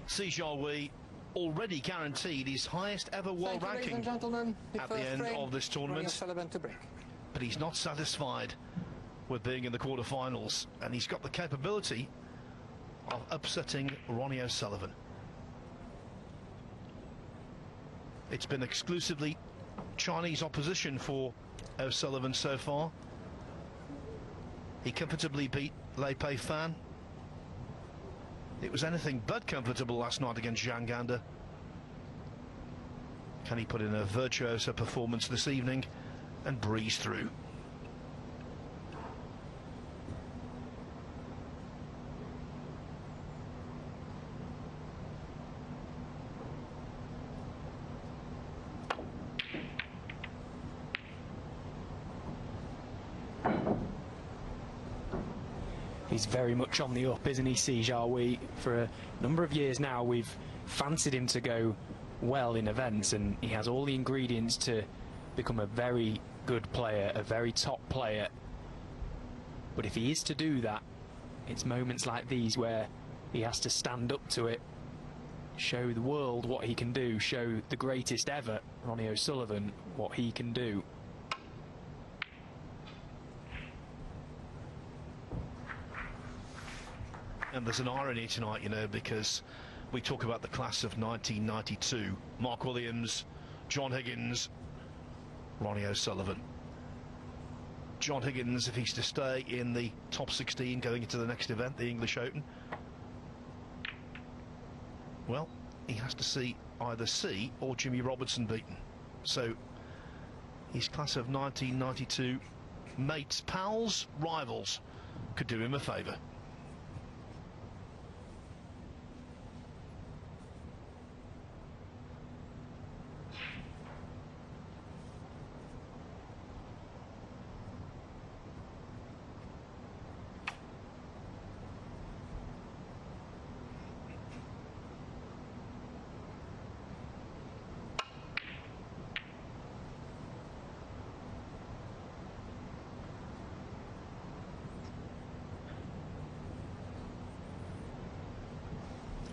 Jiahui already guaranteed his highest ever world ranking at the end of this tournament. To break. But he's not satisfied with being in the quarterfinals, and he's got the capability of upsetting Ronnie O'Sullivan. It's been exclusively Chinese opposition for O'Sullivan so far. He comfortably beat Lei Pei Fan. It was anything but comfortable last night against Zhang Ganda. Can he put in a virtuoso performance this evening and breeze through? He's very much on the up, isn't he, Jiahui? For a number of years now, we've fancied him to go well in events, and he has all the ingredients to become a very good player, a very top player. But if he is to do that, it's moments like these where he has to stand up to it, show the world what he can do, show the greatest ever, Ronnie O'Sullivan, what he can do. And there's an irony tonight, you know, because we talk about the class of 1992. Mark Williams, John Higgins, Ronnie O'Sullivan. John Higgins, if he's to stay in the top 16 going into the next event, the English Open, well, he has to see either C or Jimmy Robertson beaten. So his class of 1992 mates, pals, rivals could do him a favour.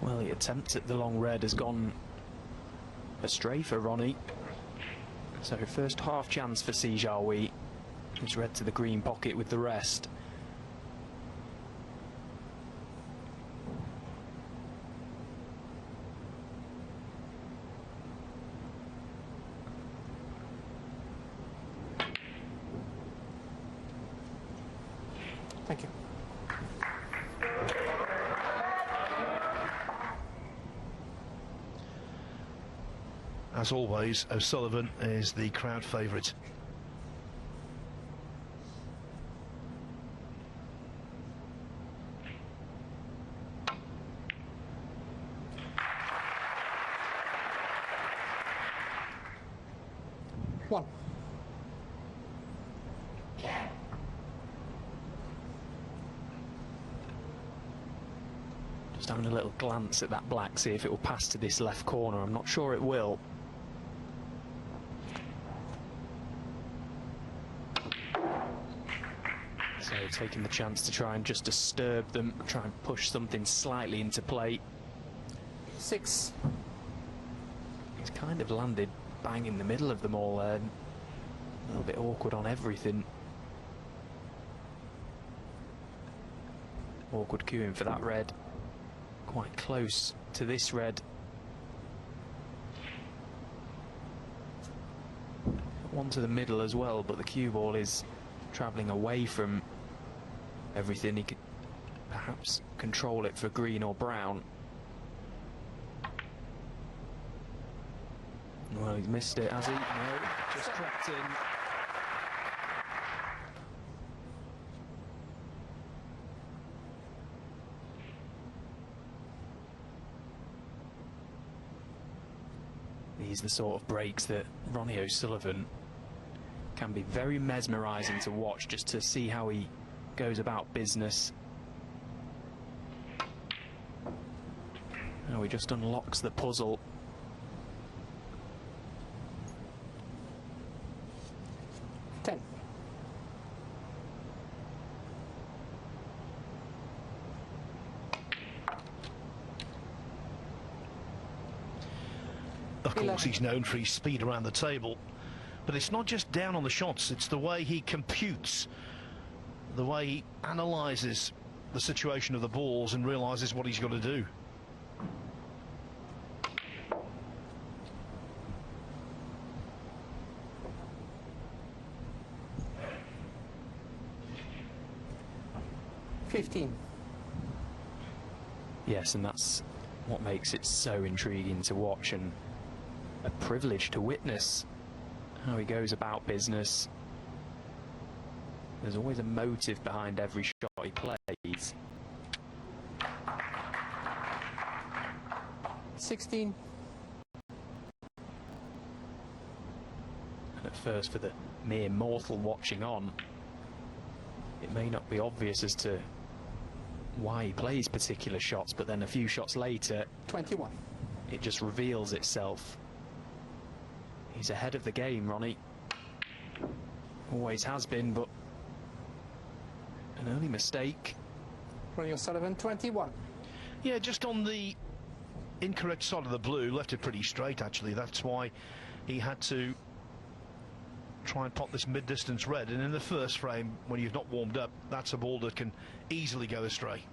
Well, the attempt at the long red has gone astray for Ronnie. So first half chance for Jiahui. He's red to the green pocket with the rest. Thank you. As always, O'Sullivan is the crowd favourite. One. Just having a little glance at that black, see if it will pass to this left corner. I'm not sure it will. So taking the chance to try and just disturb them, try and push something slightly into play. 6. He's kind of landed bang in the middle of them all there. A little bit awkward on everything. Awkward queuing for that red. Quite close to this red. One to the middle as well, but the cue ball is travelling away from everything. He could perhaps control it for green or brown. Well, he's missed it, has he? No, just crept in. These are the sort of breaks that Ronnie O'Sullivan can be very mesmerising to watch, just to see how he goes about business. Now he just unlocks the puzzle. Of course, he's known for his speed around the table, but it's not just down on the shots, it's the way he computes, the way he analyses the situation of the balls and realises what he's got to do. Yes, and that's what makes it so intriguing to watch and a privilege to witness how he goes about business. There's always a motive behind every shot he plays. 16. And at first, for the mere mortal watching on, it may not be obvious as to why he plays particular shots, but then a few shots later, 21. it just reveals itself. He's ahead of the game, Ronnie. Always has been, but an early mistake. Ronnie O'Sullivan, 21. Yeah, just on the incorrect side of the blue, left it pretty straight actually. That's why he had to try and pot this mid-distance red, and in the first frame, when you've not warmed up, that's a ball that can easily go astray.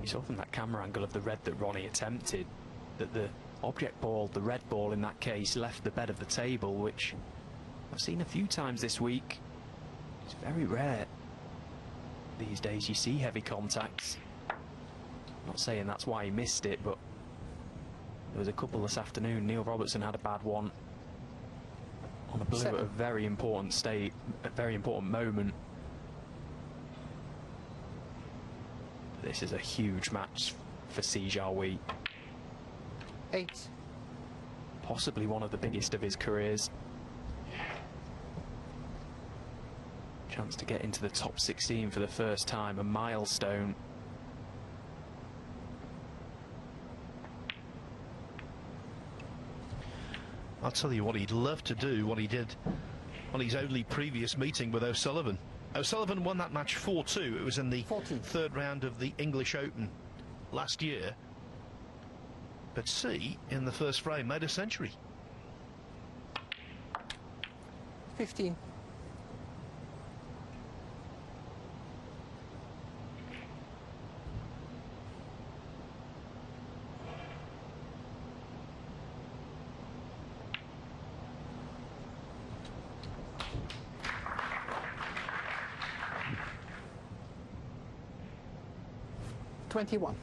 You saw from that camera angle of the red that Ronnie attempted that the object ball, the red ball in that case, left the bed of the table, which I've seen a few times this week. It's very rare these days you see heavy contacts. Not saying that's why he missed it, but there was a couple this afternoon. Neil Robertson had a bad one on a blue at a very important state, a very important moment. This is a huge match for Jiahui. 8. Possibly one of the biggest of his careers. Chance to get into the top 16 for the first time, a milestone. I'll tell you what he'd love to do, what he did on his only previous meeting with O'Sullivan. O'Sullivan won that match 4-2. It was in the 14th. third round of the English Open last year. But C, in the first frame, made a century. 15. $21.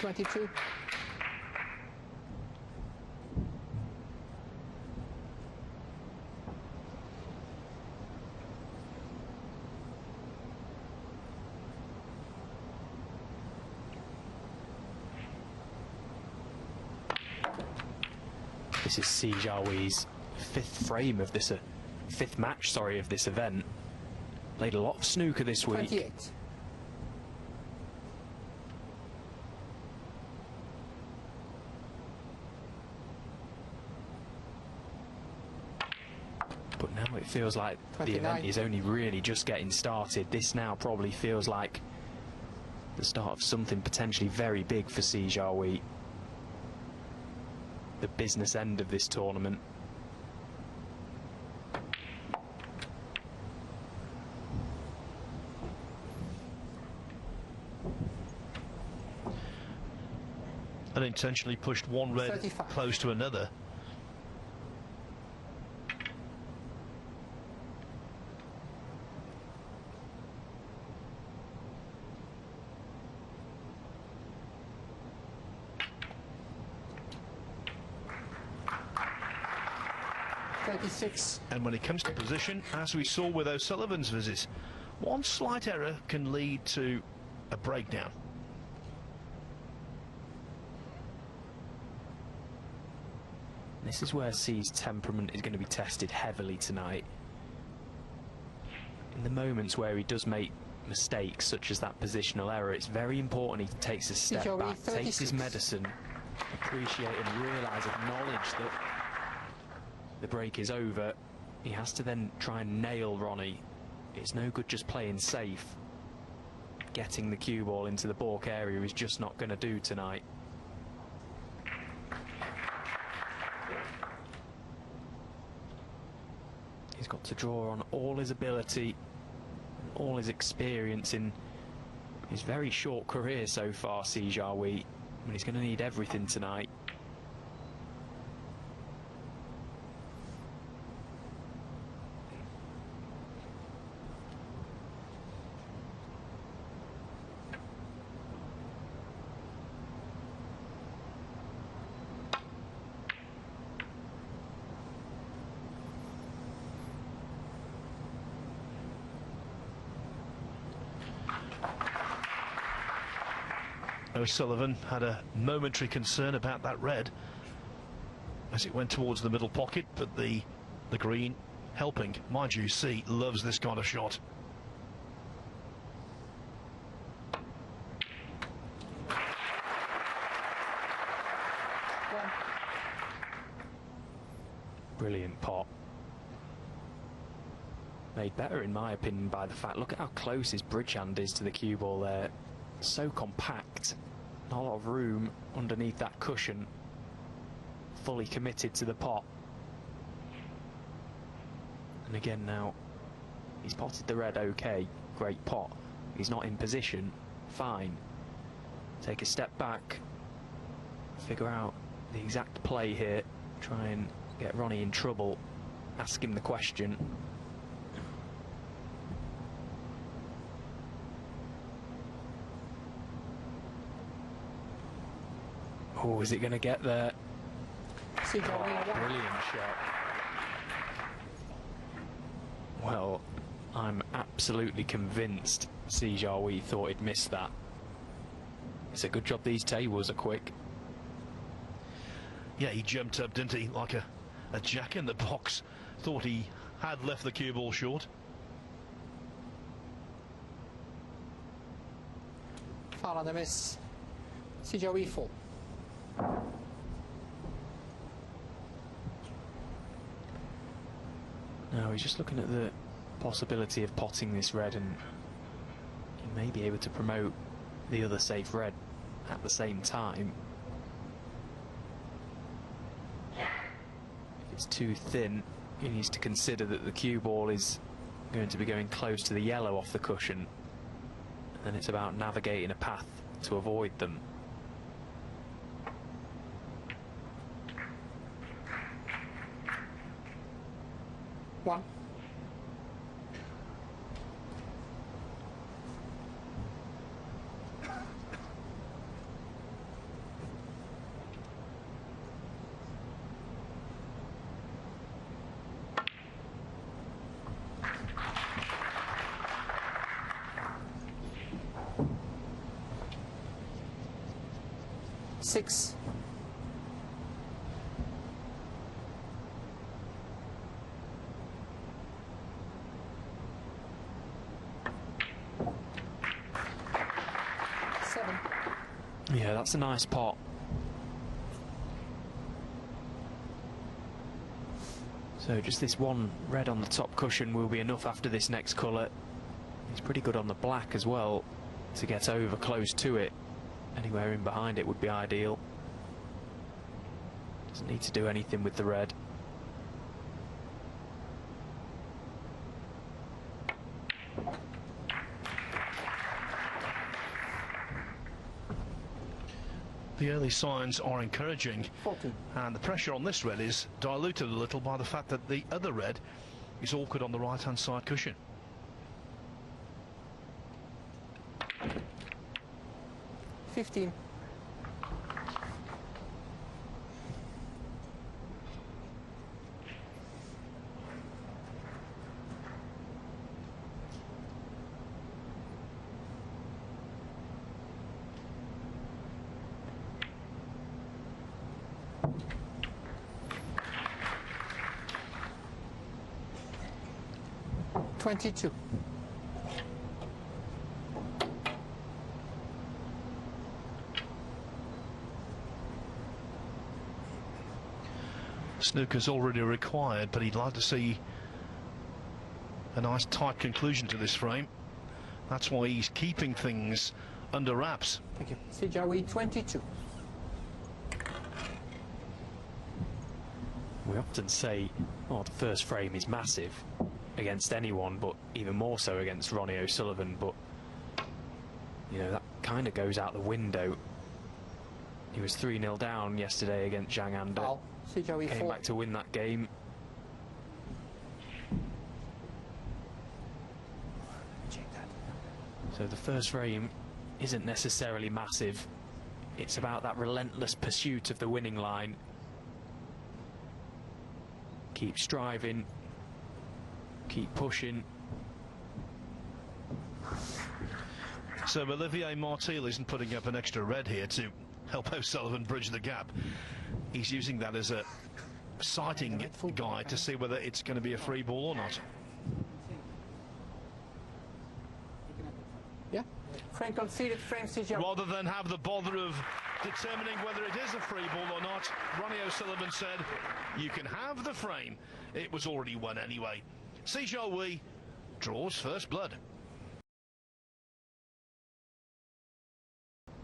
22. This is Jiahui's fifth frame of this, fifth match, sorry, of this event. Played a lot of snooker this week. 28. But now it feels like 29. the event is only really just getting started. This now probably feels like the start of something potentially very big for Jiahui. The business end of this tournament. Unintentionally pushed one red 35. close to another. And when it comes to position, as we saw with O'Sullivan's visit, one slight error can lead to a breakdown. This is where C's temperament is going to be tested heavily tonight. In the moments where he does make mistakes such as that positional error, it's very important he takes a step Jiahui, back, 36. takes his medicine, appreciate and realise, acknowledge that the break is over. He has to then try and nail Ronnie. It's no good just playing safe. Getting the cue ball into the balk area is just not going to do tonight. He's got to draw on all his ability, all his experience in his very short career so far, Jiahui. And he's going to need everything tonight. O'Sullivan had a momentary concern about that red as it went towards the middle pocket, but the green helping. Mind you, C loves this kind of shot. Brilliant pot. Made better, in my opinion, by the fact, look at how close his bridge hand is to the cue ball there. So compact, not a lot of room underneath that cushion. Fully committed to the pot. And again now, he's potted the red okay, great pot. He's not in position, fine. Take a step back, figure out the exact play here, try and get Ronnie in trouble, ask him the question. Oh, is it going to get there? Oh, brilliant shot. Well, I'm absolutely convinced Jiahui thought he'd missed that. It's a good job these tables are quick. Yeah, he jumped up, didn't he, like a jack in the box. Thought he had left the cue ball short. Foul on the miss. Jiahui full. No, he's just looking at the possibility of potting this red, and he may be able to promote the other safe red at the same time. If it's too thin, he needs to consider that the cue ball is going to be going close to the yellow off the cushion, and then it's about navigating a path to avoid them. One. Six. Yeah, that's a nice pot. So just this one red on the top cushion will be enough after this next colour. He's pretty good on the black as well to get over close to it. Anywhere in behind it would be ideal. Doesn't need to do anything with the red. The early signs are encouraging, 14. and the pressure on this red is diluted a little by the fact that the other red is awkward on the right-hand side cushion. $15. $22. Snooker's already required, but he'd like to see a nice tight conclusion to this frame. That's why he's keeping things under wraps. Thank you. Jiahui 22. We often say, oh, the first frame is massive against anyone, but even more so against Ronnie O'Sullivan. But, you know, that kind of goes out the window. He was 3-0 down yesterday against Zhang Anda. Came back to win that game. So the first frame isn't necessarily massive. It's about that relentless pursuit of the winning line. Keep striving, keep pushing. So Olivier Martil isn't putting up an extra red here to help O'Sullivan bridge the gap. He's using that as a sighting guide to see whether it's going to be a free ball or not. Yeah. Frame conceded, frame Jiahui. Rather than have the bother of determining whether it is a free ball or not, Ronnie O'Sullivan said, you can have the frame. It was already won anyway. Jiahui draws first blood.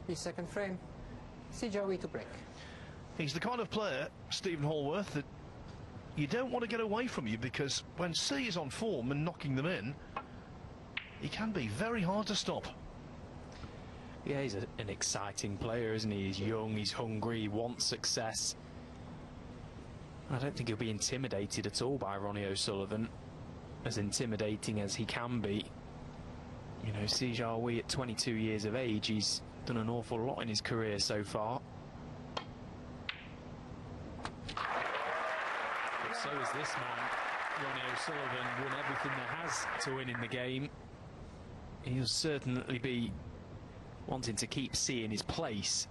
The second frame, Jiahui to break. He's the kind of player, Stephen Hallworth, that you don't want to get away from you, because when C is on form and knocking them in, he can be very hard to stop. Yeah, he's an exciting player, isn't he? He's young, he's hungry, he wants success. I don't think he'll be intimidated at all by Ronnie O'Sullivan, as intimidating as he can be. You know, Jiahui at 22 years of age, he's done an awful lot in his career so far. But so is this man. Ronnie O'Sullivan won everything there has to win in the game. He'll certainly be wanting to keep C in his place.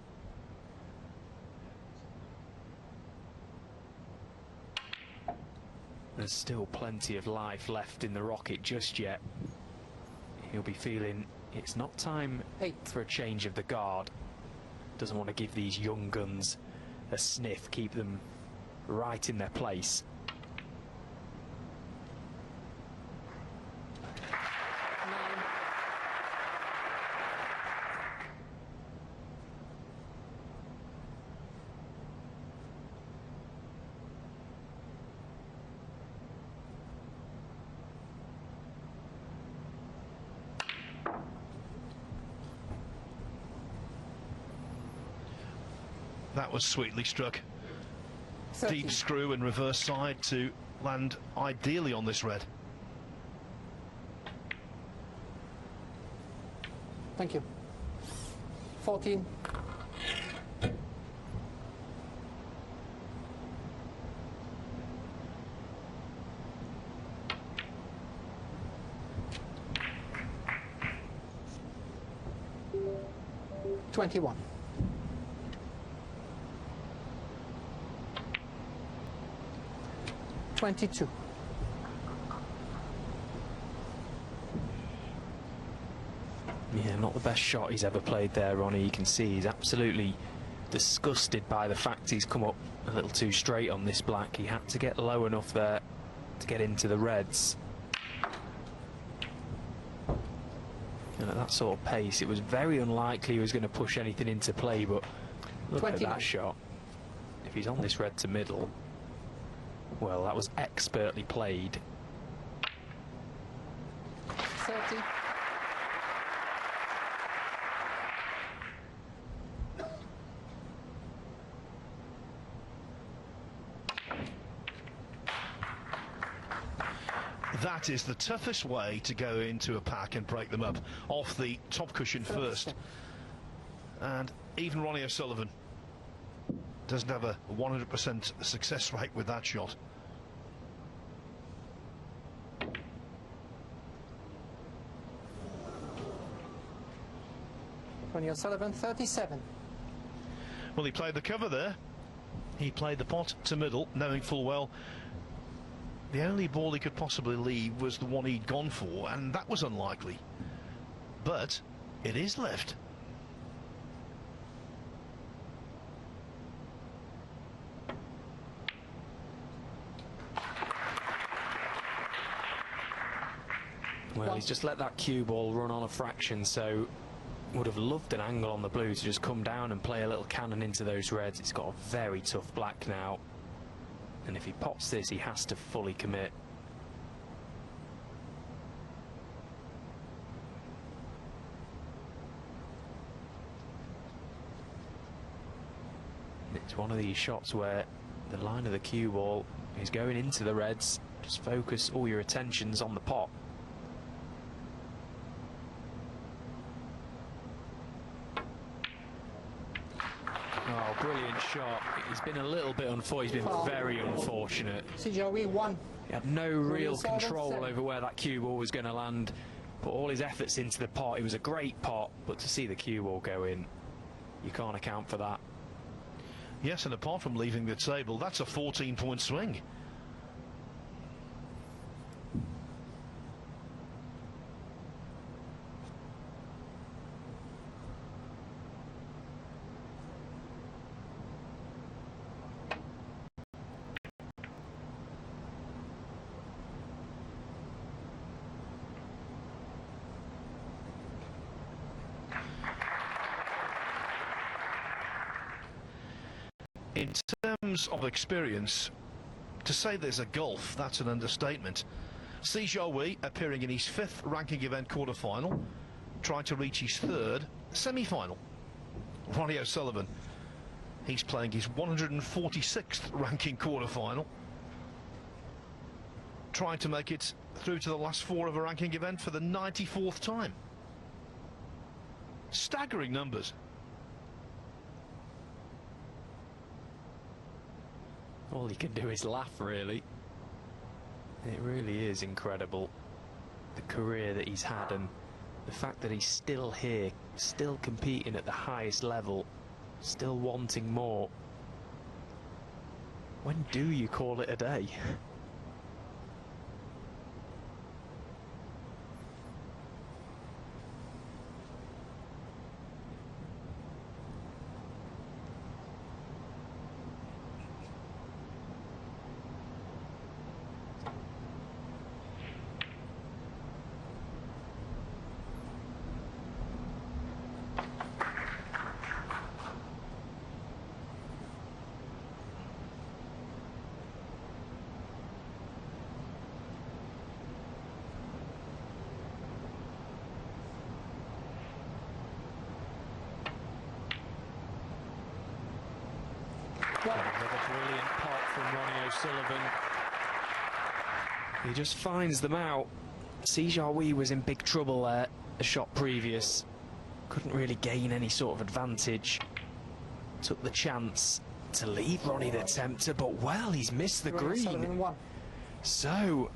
There's still plenty of life left in the rocket just yet. He'll be feeling it's not time for a change of the guard. Doesn't want to give these young guns a sniff, keep them right in their place. That was sweetly struck. 30. Deep screw and reverse side to land ideally on this red. Thank you. 14. $21. 22. Yeah, not the best shot he's ever played there, Ronnie. You can see he's absolutely disgusted by the fact he's come up a little too straight on this black. He had to get low enough there to get into the reds. And at that sort of pace, it was very unlikely he was going to push anything into play, but look 29. at that shot. If he's on this red to middle, well, that was expertly played. 30. That is the toughest way to go into a pack and break them up, off the top cushion first. And even Ronnie O'Sullivan doesn't have a 100% success rate with that shot. Ronnie O'Sullivan, 37. Well, he played the cover there. He played the pot to middle, knowing full well the only ball he could possibly leave was the one he'd gone for, and that was unlikely. But it is left. Well, he's just let that cue ball run on a fraction, so would have loved an angle on the blue to just come down and play a little cannon into those reds. It's got a very tough black now, and if he pots this, he has to fully commit. It's one of these shots where the line of the cue ball is going into the reds. Just focus all your attentions on the pot. Oh, brilliant shot. He's been a little bit unfortunate. He's been very unfortunate. Jiahui 1. He had no real control over where that cue ball was going to land. Put all his efforts into the pot. It was a great pot, but to see the cue ball go in, you can't account for that. Yes, and apart from leaving the table, that's a 14-point swing. In terms of experience, to say there's a gulf, that's an understatement. Jiahui appearing in his 5th ranking event quarter-final, trying to reach his 3rd semi-final. Ronnie O'Sullivan, he's playing his 146th ranking quarter-final, trying to make it through to the last 4 of a ranking event for the 94th time. Staggering numbers. All he can do is laugh, really. It really is incredible, the career that he's had, and the fact that he's still here, still competing at the highest level, still wanting more. When do you call it a day? Another brilliant pot from Ronnie O'Sullivan. He just finds them out. Jiahui was in big trouble there, the shot previous. Couldn't really gain any sort of advantage. Took the chance to leave Ronnie the tempter, but well, he's missed the green. So,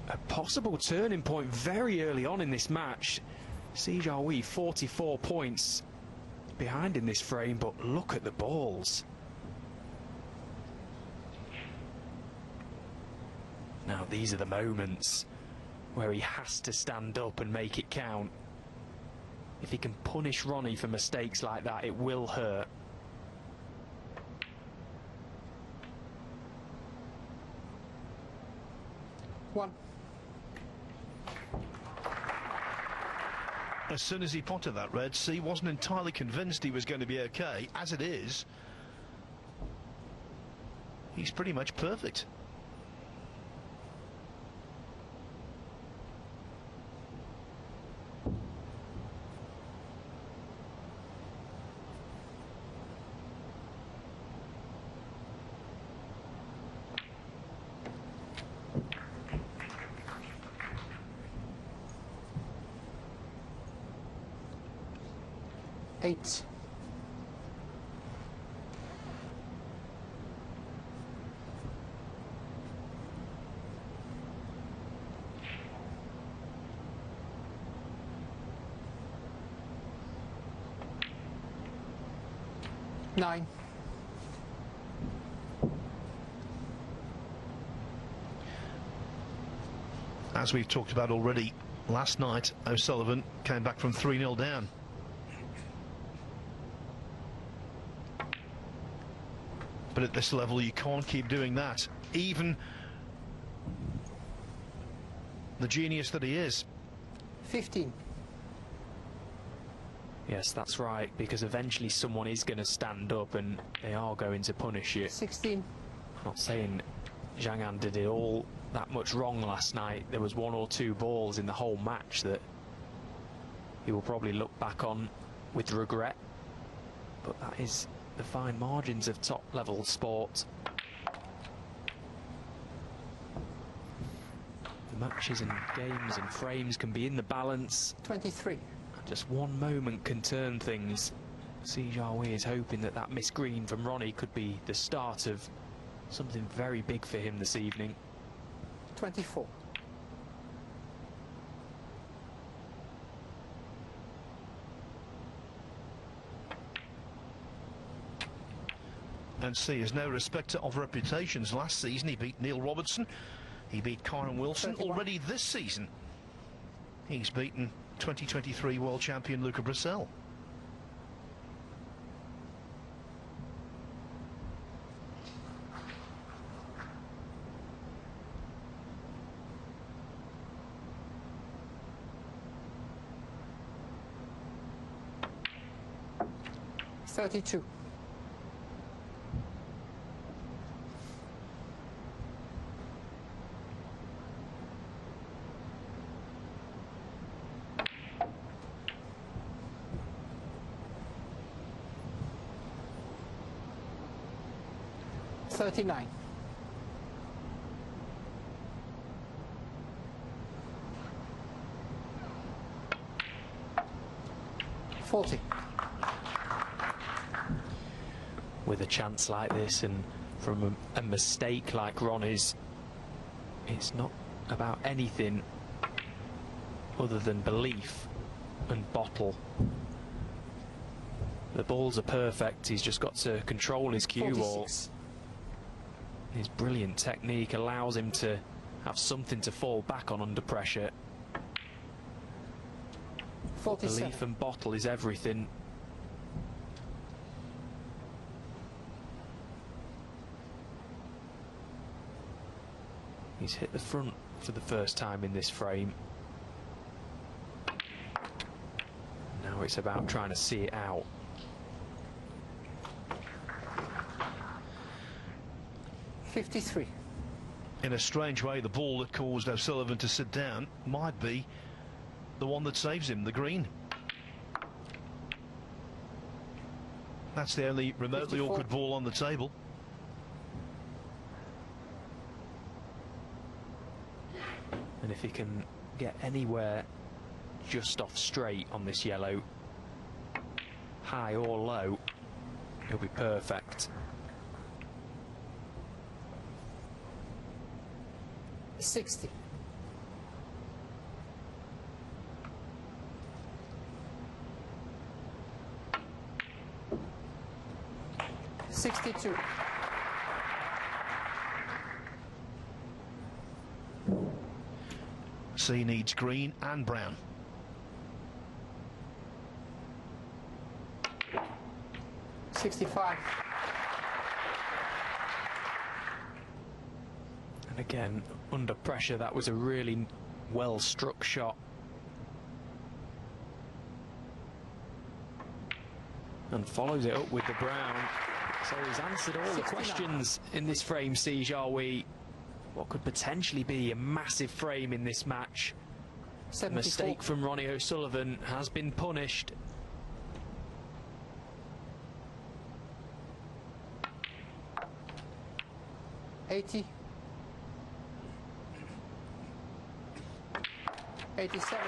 a possible turning point very early on in this match. Jiahui 44 points behind in this frame, but look at the balls. Now these are the moments where he has to stand up and make it count. If he can punish Ronnie for mistakes like that, it will hurt. One. As soon as he potted that red, C wasn't entirely convinced he was going to be okay. As it is, he's pretty much perfect. Eight. Nine. As we've talked about already, last night O'Sullivan came back from 3-0 down. But at this level you can't keep doing that. Even the genius that he is, 15. Yes, that's right, because eventually someone is going to stand up and they are going to punish you. 16. I'm not saying Zhang An did it all that much wrong last night. There was 1 or 2 balls in the whole match that he will probably look back on with regret. But that is the fine margins of top-level sport. The matches and games and frames can be in the balance. 23. Just one moment can turn things. Jiahui is hoping that that missed green from Ronnie could be the start of something very big for him this evening. 24. And C is no respecter of reputations. Last season he beat Neil Robertson, he beat Kyron Wilson. 31. Already this season he's beaten 2023 world champion Luca Brissell. $32. $39. 40. With a chance like this and from a mistake like Ronnie's, it's not about anything other than belief and bottle. The balls are perfect, he's just got to control his cue ball. His brilliant technique allows him to have something to fall back on under pressure. 47. Belief and bottle is everything. He's hit the front for the first time in this frame. Now it's about trying to see it out. $53. In a strange way, the ball that caused O'Sullivan to sit down might be the one that saves him, the green. That's the only remotely 54. awkward ball on the table. And if he can get anywhere just off straight on this yellow, high or low, he'll be perfect. 60. $62. C needs green and brown. $65. And again, under pressure, that was a really well struck shot. And follows it up with the brown. So he's answered all the 69. questions in this frame, Jiahui. What could potentially be a massive frame in this match. 74. Mistake from Ronnie O'Sullivan has been punished. $80. 87.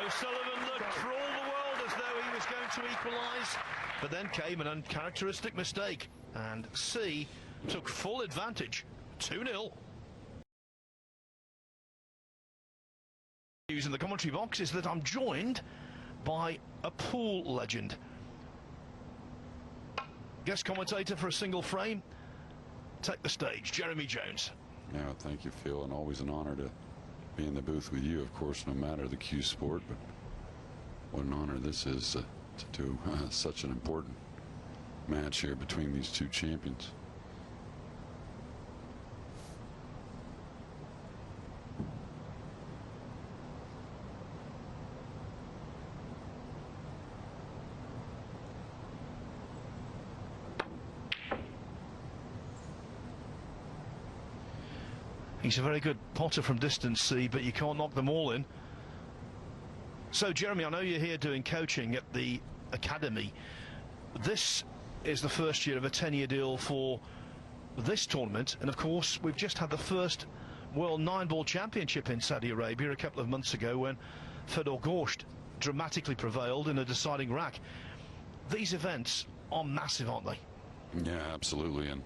O'Sullivan looked for all the world as though he was going to equalise, but then came an uncharacteristic mistake, and C took full advantage. 2-0. News in the commentary box is that I'm joined by a pool legend. Guest commentator for a single frame. Take the stage, Jeremy Jones. Yeah, thank you, Phil, and always an honor to be in the booth with you, of course, no matter the cue sport, but what an honor this is to do such an important match here between these two champions. He's a very good potter from distance, see, but you can't knock them all in. So, Jeremy, I know you're here doing coaching at the academy. This is the first year of a 10-year deal for this tournament, and of course we've just had the first World 9-Ball Championship in Saudi Arabia a couple of months ago when Fedor Gorsht dramatically prevailed in a deciding rack. These events are massive, aren't they? Yeah, absolutely, and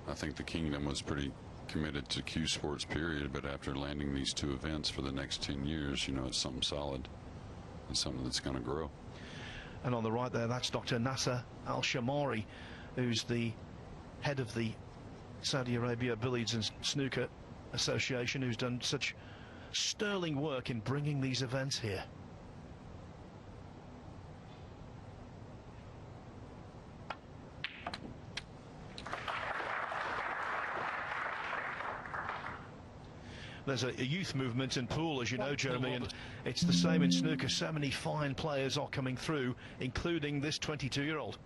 I think the Kingdom was pretty committed to Q Sports, period, but after landing these two events for the next 10 years, you know, it's something solid and something that's going to grow. And on the right there, that's Dr. Nasser Al-Shamari, who's the head of the Saudi Arabia Billiards and Snooker Association, who's done such sterling work in bringing these events here. There's a youth movement in pool, as you know, Jeremy, and it's the same in snooker. So many fine players are coming through, including this 22-year-old.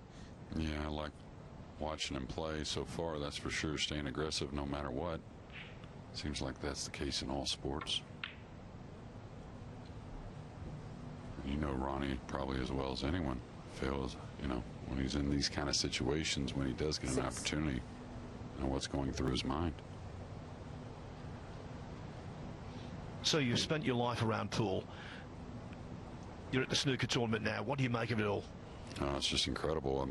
Yeah, I like watching him play so far, that's for sure, staying aggressive no matter what. Seems like that's the case in all sports. You know Ronnie probably as well as anyone feels, you know, when he's in these kind of situations, when he does get an opportunity, you know what's going through his mind. So you've spent your life around pool. You're at the snooker tournament now. What do you make of it all? Oh, it's just incredible.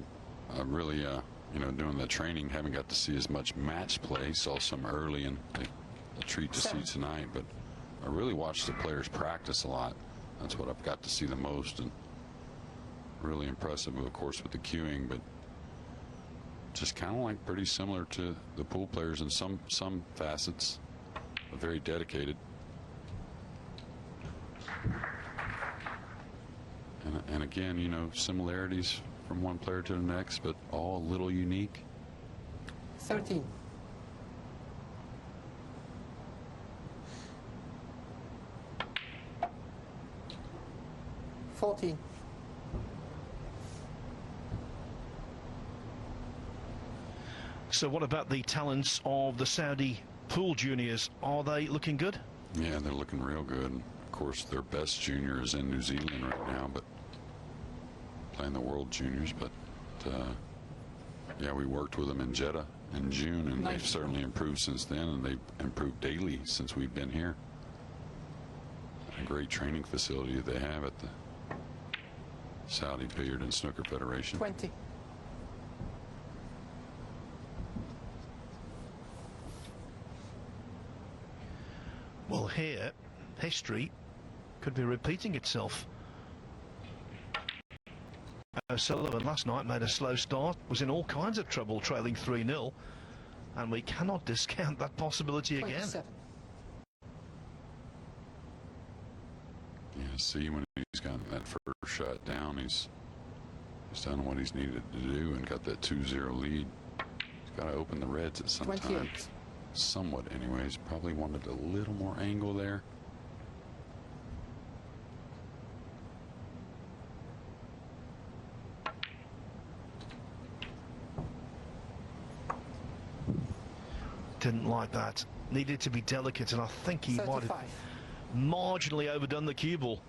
I'm really, you know, doing the training, haven't got to see as much match play. Saw some early, and a treat to see tonight. But I really watched the players practice a lot. That's what I've got to see the most, and really impressive, of course, with the cueing. But just kind of like pretty similar to the pool players in some facets, but very dedicated. And again, you know, similarities from one player to the next, but all a little unique. 13. 14. So what about the talents of the Saudi pool juniors? Are they looking good? Yeah, they're looking real good. Of course, their best junior is in New Zealand right now, but playing the World Juniors. But yeah, we worked with them in Jeddah in June, and they've certainly improved since then, and they've improved daily since we've been here. A great training facility they have at the Saudi Billiard and Snooker Federation. 20. Well, here, history could be repeating itself. O'Sullivan last night made a slow start, was in all kinds of trouble, trailing 3-0, and we cannot discount that possibility again. 27. Yeah, see, when he's gotten that first shot down, he's done what he's needed to do and got that 2-0 lead. He's got to open the reds at some 28. time. Somewhat, anyways. Probably wanted a little more angle there. Didn't like that. Needed to be delicate, and I think he 35. might have marginally overdone the cue ball.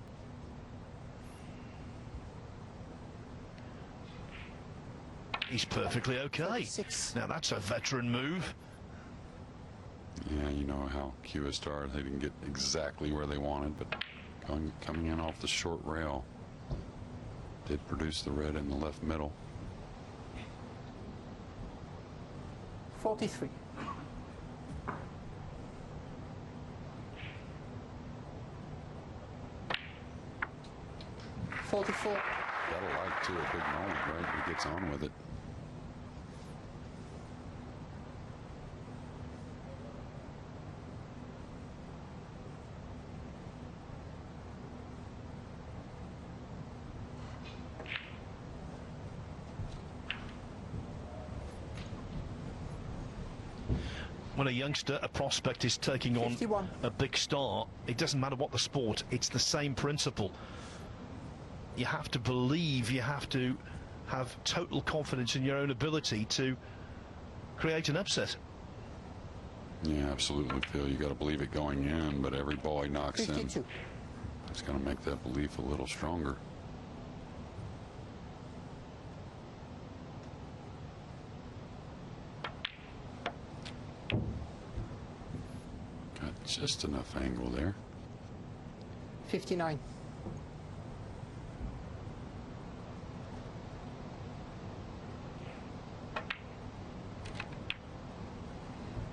He's perfectly okay. 36. Now that's a veteran move. Yeah, you know how QSR, they didn't get exactly where they wanted, but coming in off the short rail did produce the red in the left middle. 43. 44. Gotta like, too, a big moment, right? He gets on with it. When a youngster, a prospect, is taking on 51. a big star, it doesn't matter what the sport, it's the same principle. You have to believe, you have to have total confidence in your own ability to create an upset. Yeah, absolutely, Phil. You got to believe it going in, but every ball he knocks 52. in, it's going to make that belief a little stronger. Got just enough angle there. 59.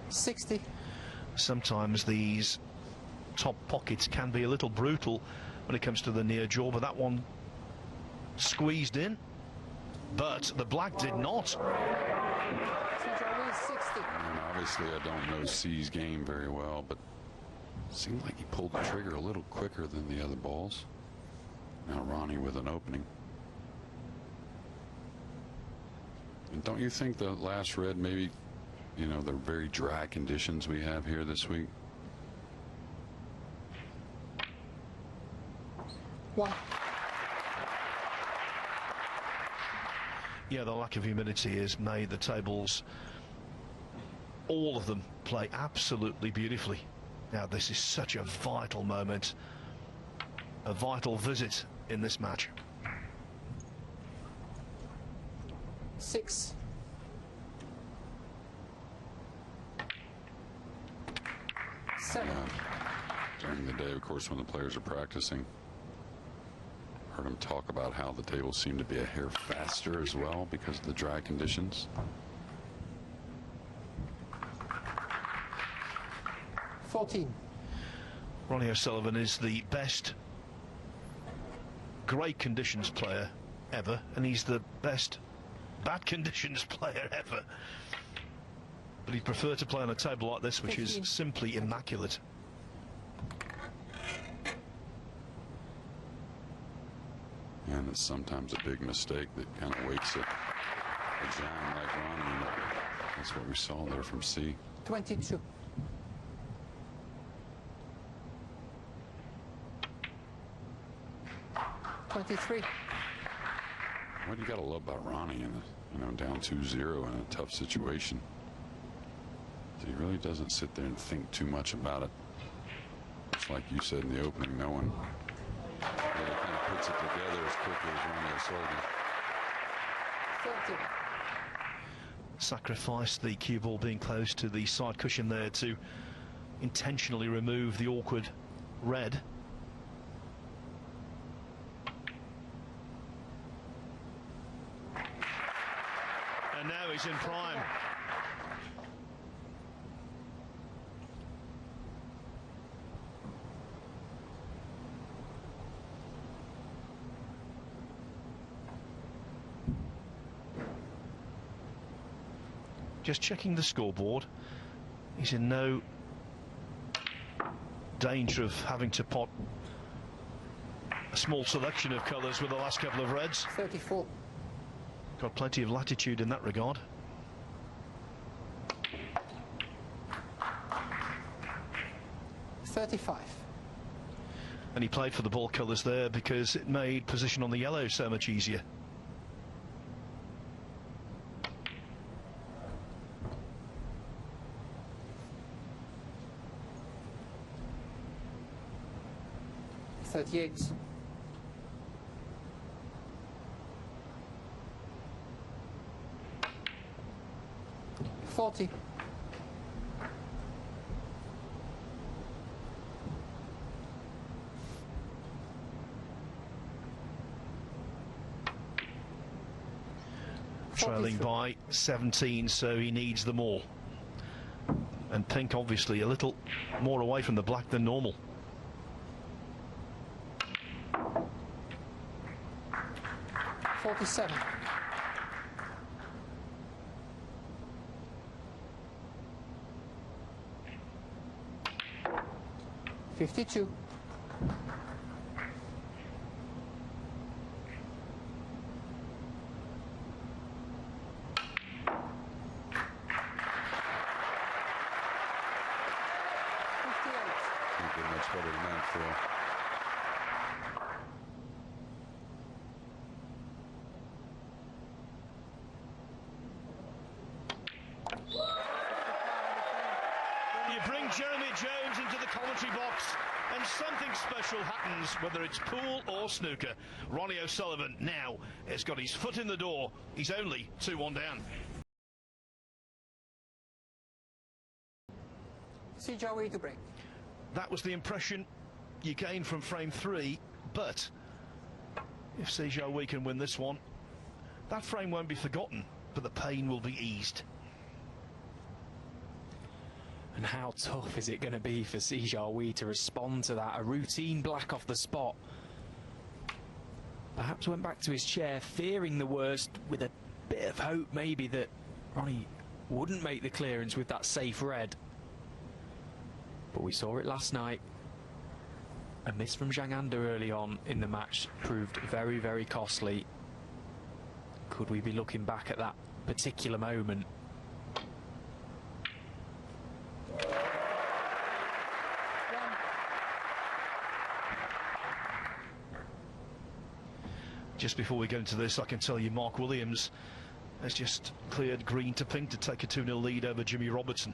$60. Sometimes these top pockets can be a little brutal when it comes to the near jaw, but that one squeezed in. But the black did not. Jiahui 60. And obviously, I don't know C's game very well, but it seemed like he pulled the trigger a little quicker than the other balls. Now Ronnie with an opening. And don't you think the last red maybe, you know, the very dry conditions we have here this week? 1. Yeah, the lack of humidity has made the tables, all of them, play absolutely beautifully. Now, this is such a vital moment, a vital visit in this match. 6. 7. During the day, of course, when the players are practicing, heard them talk about how the tables seem to be a hair faster as well because of the dry conditions. 14. Ronnie O'Sullivan is the best great conditions player ever, and he's the best bad conditions player ever. But he'd prefer to play on a table like this, which is simply immaculate. And it's sometimes a big mistake that kind of wakes up a giant like Ronnie. And that's what we saw there from C. 22. 23. What you got to love about Ronnie, in a, you know, down 2-0 in a tough situation. He really doesn't sit there and think too much about it. It's like you said in the opening, no one really kind of puts it together as quickly as Ronnie O'Sullivan. 30. Sacrificed the cue ball being close to the side cushion there to intentionally remove the awkward red. And now he's in prime. Just checking the scoreboard. He's in no danger of having to pot a small selection of colours with the last couple of reds. 34. Got plenty of latitude in that regard. $35. And he played for the ball colours there because it made position on the yellow so much easier. $38. 40. Trailing by 17, so he needs them all. And pink obviously a little more away from the black than normal. $47. 52. 58. Can't get much better than that, Phil. Jones into the commentary box, and something special happens, whether it's pool or snooker. Ronnie O'Sullivan now has got his foot in the door. He's only 2-1 down. Jiahui to break. That was the impression you gained from frame 3, but if Jiahui can win this one, that frame won't be forgotten, but the pain will be eased. And how tough is it going to be for Jiahui to respond to that? A routine black off the spot. Perhaps went back to his chair, fearing the worst, with a bit of hope maybe that Ronnie wouldn't make the clearance with that safe red. But we saw it last night. A miss from Zhang Anda early on in the match proved very, very costly. Could we be looking back at that particular moment? Just before we get into this, I can tell you Mark Williams has just cleared green to pink to take a 2-0 lead over Jimmy Robertson.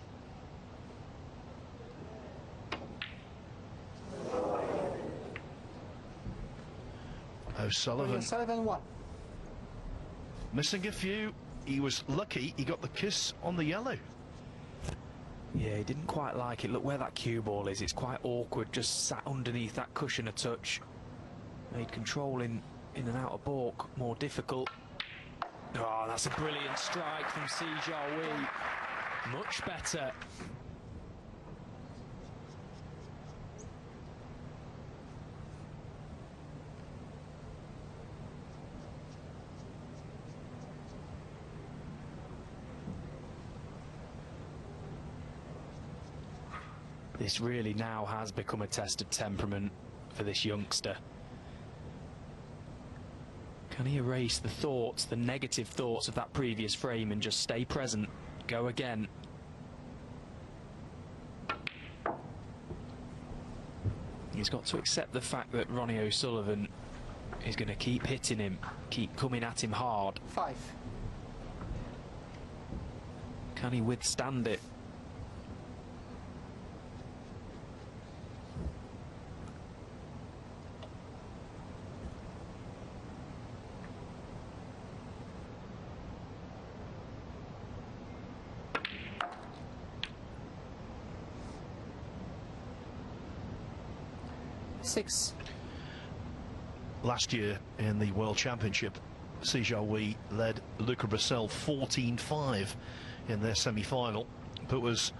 O'Sullivan 7-1. missing a few. He was lucky he got the kiss on the yellow. Yeah, he didn't quite like it. Look where that cue ball is. It's quite awkward, just sat underneath that cushion a touch. Made controlling in and out of balk more difficult. Oh, that's a brilliant strike from Jiahui. Much better. This really now has become a test of temperament for this youngster. Can he erase the thoughts, the negative thoughts of that previous frame and just stay present? Go again. He's got to accept the fact that Ronnie O'Sullivan is going to keep hitting him, keep coming at him hard. 5. Can he withstand it? Last year in the World Championship, Jiahui led Luca Brissell 14-5 in their semi-final, but was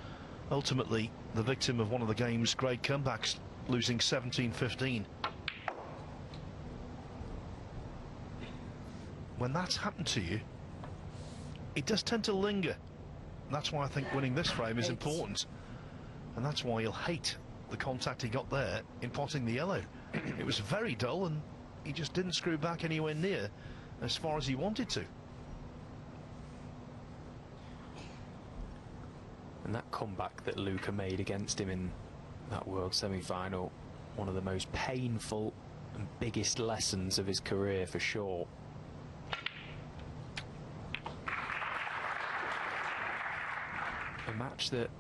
ultimately the victim of one of the game's great comebacks, losing 17-15. When that's happened to you, it does tend to linger. That's why I think winning this frame is important, and that's why he'll hate the contact he got there in potting the yellow. It was very dull, and he just didn't screw back anywhere near as far as he wanted to. And that comeback that Luca made against him in that World semi-final, one of the most painful and biggest lessons of his career for sure. A match that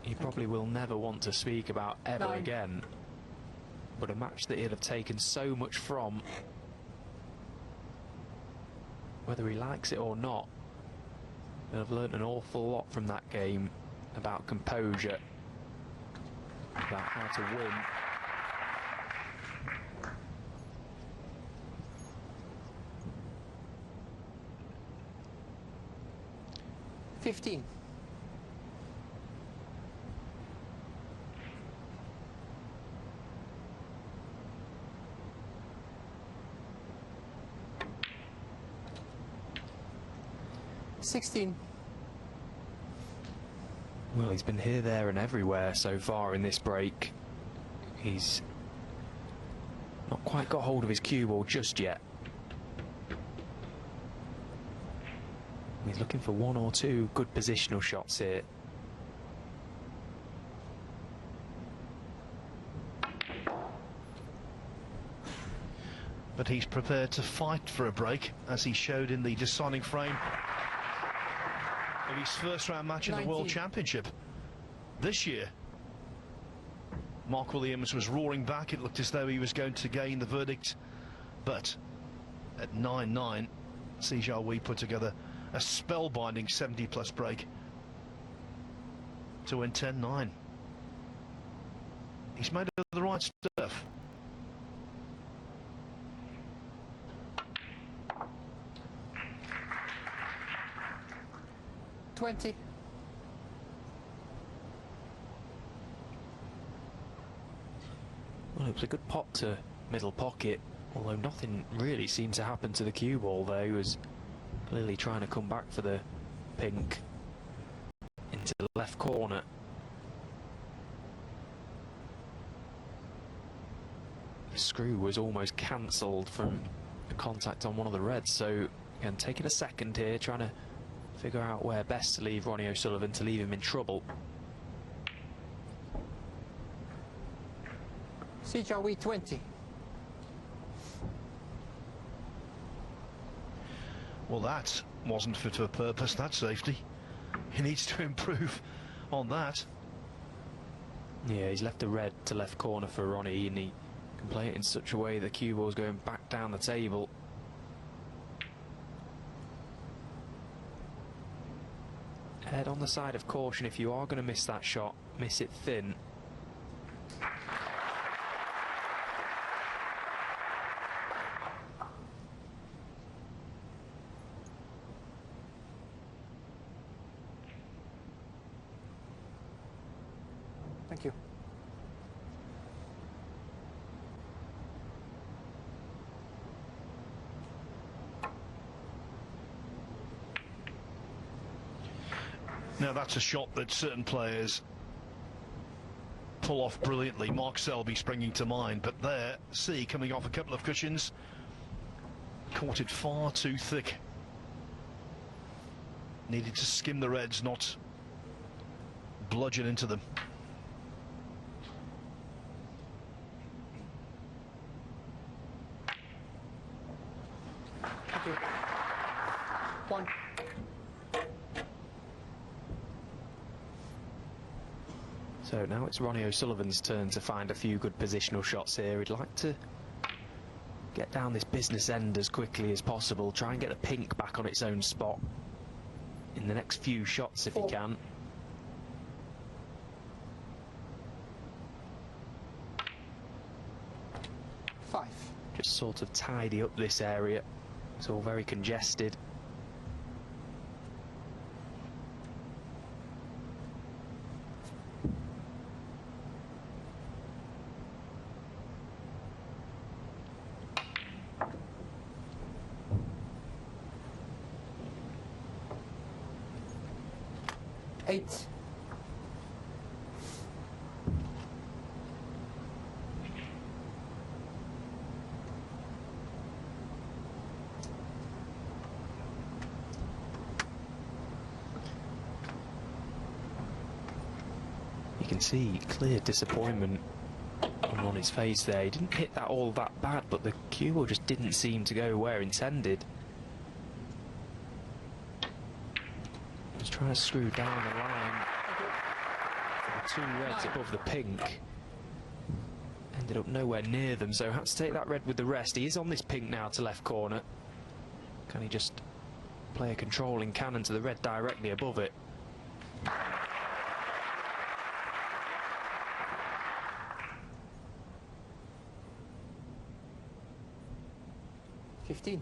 he probably will never want to speak about ever 9. again, but a match that he'll have taken so much from, whether he likes it or not. He'll have learned an awful lot from that game about composure, about how to win. $15. $16. Well, he's been here, there and everywhere so far in this break. He's not quite got hold of his cue ball just yet. He's looking for 1 or 2 good positional shots here. But he's prepared to fight for a break, as he showed in the deciding frame of his first round match in the World Championship. This year, Mark Williams was roaring back. It looked as though he was going to gain the verdict, but at 9-9, Jiahui put together a spellbinding 70-plus break to win 10-9. He's made the right stuff. $20. Well, it was a good pot to middle pocket, although nothing really seemed to happen to the cue ball there. He was clearly trying to come back for the pink into the left corner. The screw was almost cancelled from a contact on one of the reds, so again, taking a second here, trying to figure out where best to leave Ronnie O'Sullivan to leave him in trouble. Jiahui 20. Well, that wasn't fit for purpose, that safety. He needs to improve on that. Yeah, he's left the red to left corner for Ronnie, and he can play it in such a way the cue ball's going back down the table. Head on the side of caution if you are going to miss that shot, miss it thin. Thank you. Now that's a shot that certain players pull off brilliantly. Mark Selby springing to mind, but there, see, coming off a couple of cushions, caught it far too thick. Needed to skim the reds, not bludgeon into them. Thank you. 1. So now it's Ronnie O'Sullivan's turn to find a few good positional shots here. He'd like to get down this business end as quickly as possible, try and get the pink back on its own spot in the next few shots if he can. Just sort of tidy up this area. It's all very congested. Eight. You can see clear disappointment on his face there. He didn't hit that all that bad, but the cue ball just didn't seem to go where intended. Just trying to screw down the line. The two reds above the pink. Ended up nowhere near them, so had to take that red with the rest. He is on this pink now to left corner. Can he just play a controlling cannon to the red directly above it? $15.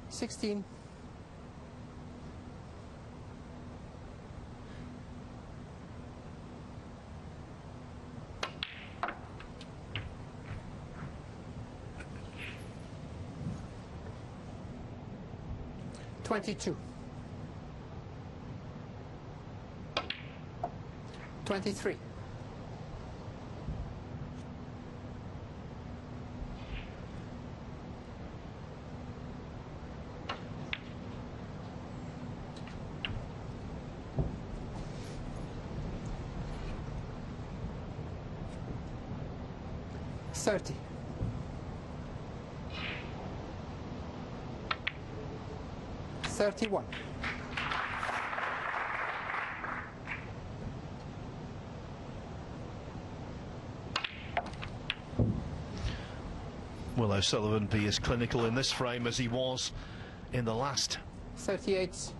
16. 22. 23. 30. 31. Will O'Sullivan be as clinical in this frame as he was in the last? 38.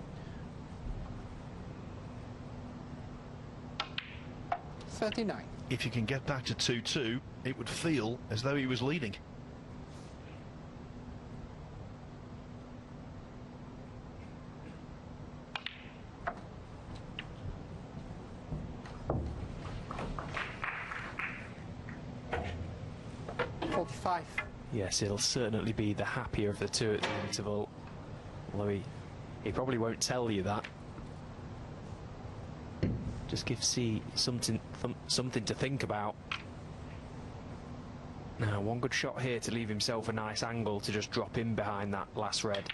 39. If you can get back to 2-2, it would feel as though he was leading. Yes, it'll certainly be the happier of the two at the interval, although he probably won't tell you that. Just gives C something to think about. Now, one good shot here to leave himself a nice angle to just drop in behind that last red.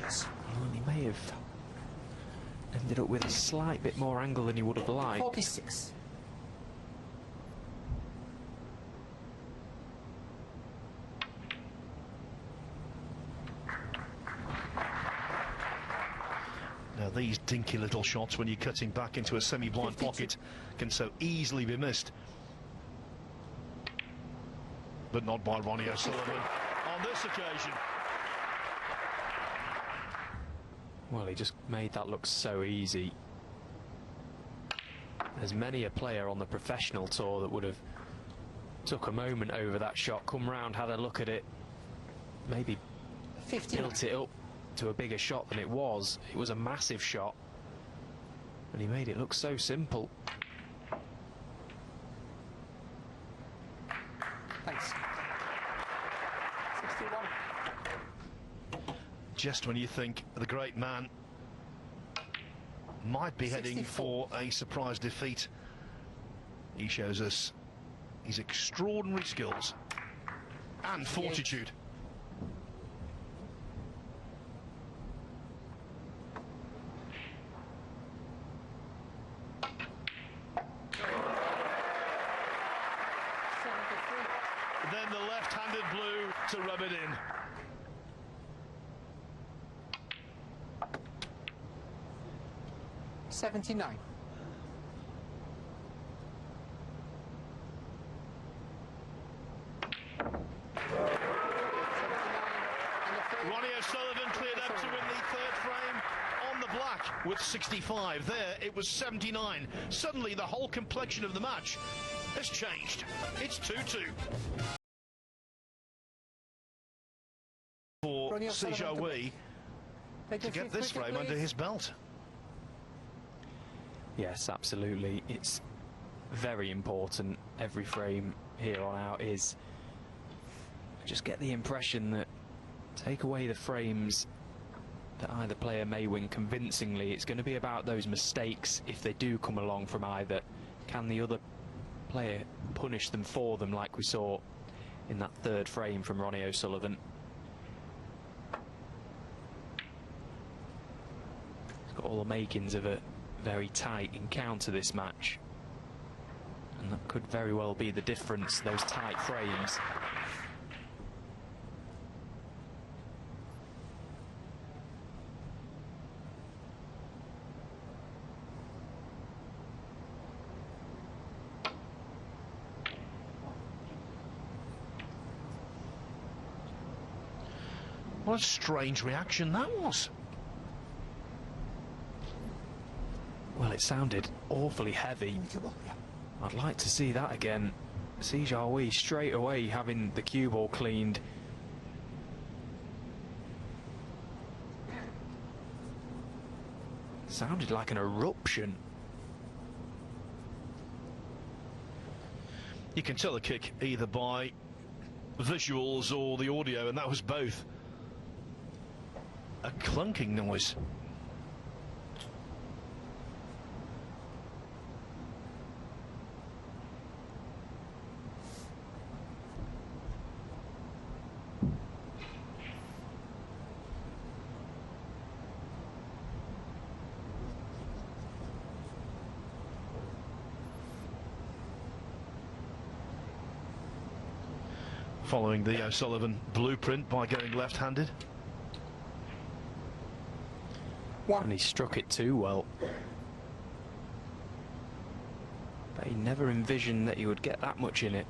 Well, he may have ended up with a slight bit more angle than he would have liked. 46. Now these dinky little shots, when you're cutting back into a semi-blind pocket, can so easily be missed. But not by Ronnie O'Sullivan on this occasion. Well, he just made that look so easy. There's many a player on the professional tour that would have took a moment over that shot, come round, had a look at it, maybe 59. built it up to a bigger shot than it was. It was a massive shot, and he made it look so simple. Thanks. 61. Just when you think the great man might be heading 64. for a surprise defeat, he shows us his extraordinary skills and 58. fortitude. Then the left-handed blue to rub it in. $79. Ronnie O'Sullivan cleared up to win the third frame on the black with 65. There it was 79. Suddenly the whole complexion of the match has changed. It's 2-2. For Jiahui to get this frame under his belt. Yes, absolutely. It's very important. Every frame here on out is. I just get the impression that take away the frames that either player may win convincingly. It's going to be about those mistakes if they do come along from either. Can the other player punish them for them, like we saw in that third frame from Ronnie O'Sullivan? It's got all the makings of a very tight encounter, this match, and that could very well be the difference, those tight frames. What a strange reaction that was. Well, it sounded awfully heavy. I'd like to see that again. See Jiahui straight away having the cue ball cleaned. Sounded like an eruption. You can tell a kick either by visuals or the audio, and that was both. A clunking noise. Following the O'Sullivan blueprint by going left-handed. And he struck it too well. But he never envisioned that he would get that much in it.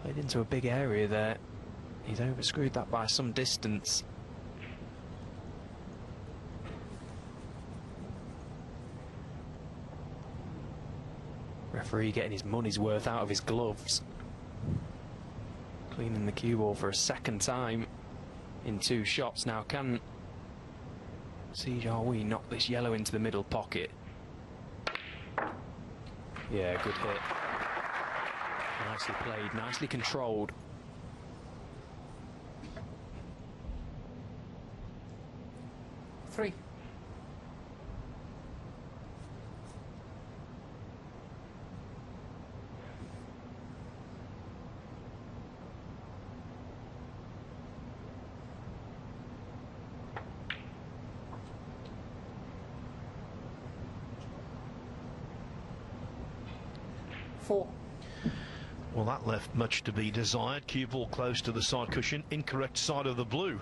Played into a big area there. He's overscrewed that by some distance. Referee getting his money's worth out of his gloves. Cleaning the cue ball for a second time in 2 shots. Now can Jiahui knock this yellow into the middle pocket? Yeah, good hit. Nicely played, nicely controlled. Three. Four. Well, that left much to be desired. Cue ball close to the side cushion, incorrect side of the blue.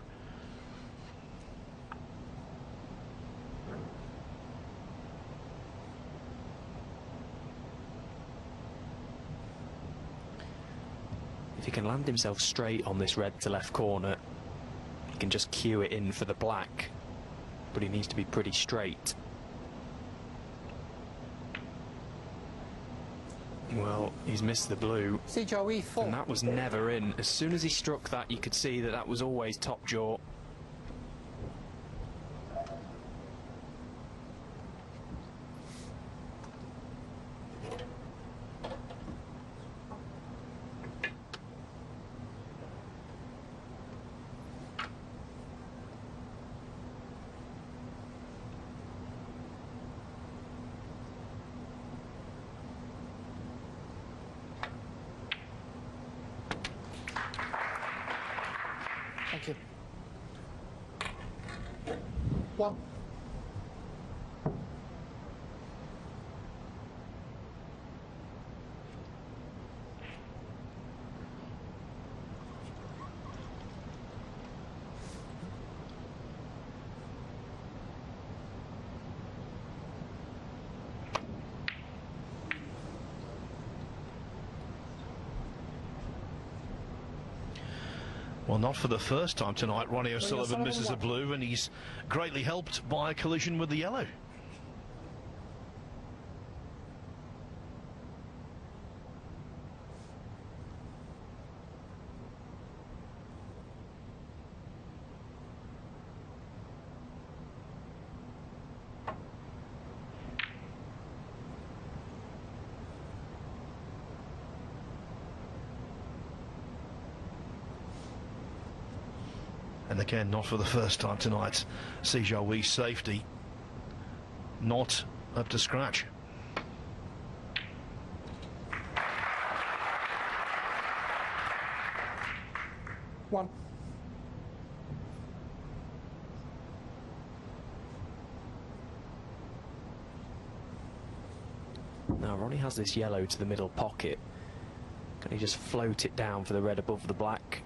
If he can land himself straight on this red to left corner, he can just cue it in for the black, but he needs to be pretty straight. Well, he's missed the blue, Jiahui 4. and that was never in. As soon as he struck that, you could see that that was always top jaw. Thank you. 1. Well, not for the first time tonight. Ronnie O'Sullivan misses a blue, and he's greatly helped by a collision with the yellow. And again, not for the first time tonight. Jiahui's safety not up to scratch. One. Now Ronnie has this yellow to the middle pocket. Can he just float it down for the red above the black?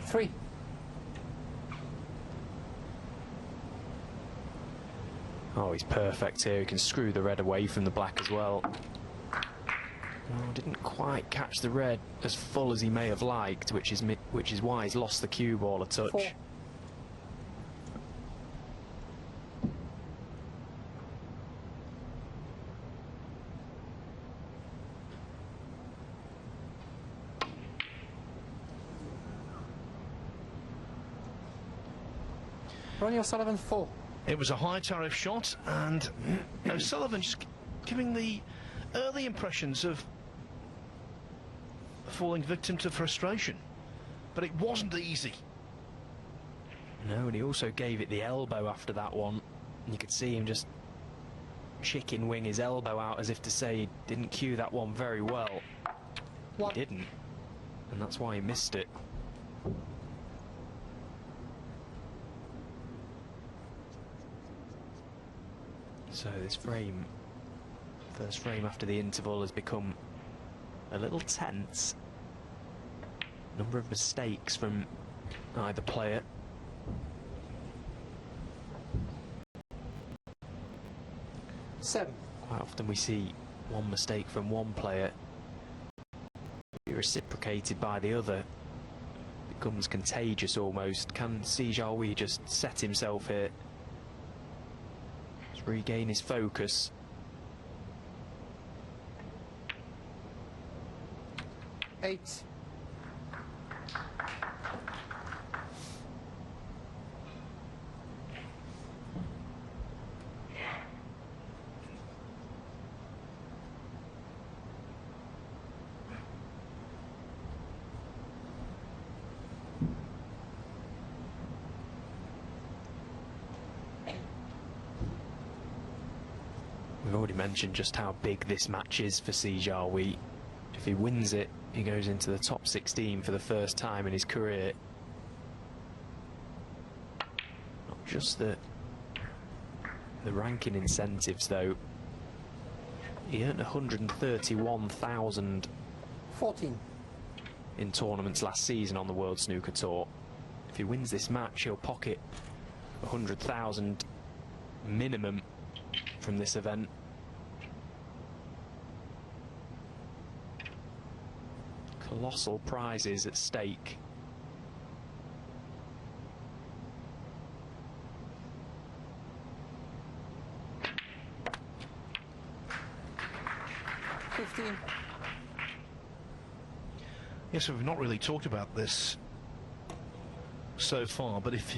Three. Oh, he's perfect here. He can screw the red away from the black as well. Oh, didn't quite catch the red as full as he may have liked, which is why he's lost the cue ball a touch. 4. Ronnie O'Sullivan 4. It was a high tariff shot, and O'Sullivan just giving the early impressions of falling victim to frustration. But it wasn't easy. No, and he also gave it the elbow after that one. And you could see him just chicken wing his elbow out as if to say he didn't cue that one very well. One. He didn't, and that's why he missed it. So this frame, first frame after the interval, has become a little tense. Number of mistakes from either player. Seven. Quite often we see one mistake from one player be reciprocated by the other. Becomes contagious almost. Can Jiahui just set himself here? Just regain his focus. Eight. We've already mentioned just how big this match is for Jiahui. If he wins it, he goes into the top 16 for the first time in his career. Not just the ranking incentives though. He earned 131,000 14. in tournaments last season on the World Snooker Tour. If he wins this match, he'll pocket 100,000 minimum from this event. Colossal prizes at stake. Yes, we've not really talked about this so far, but if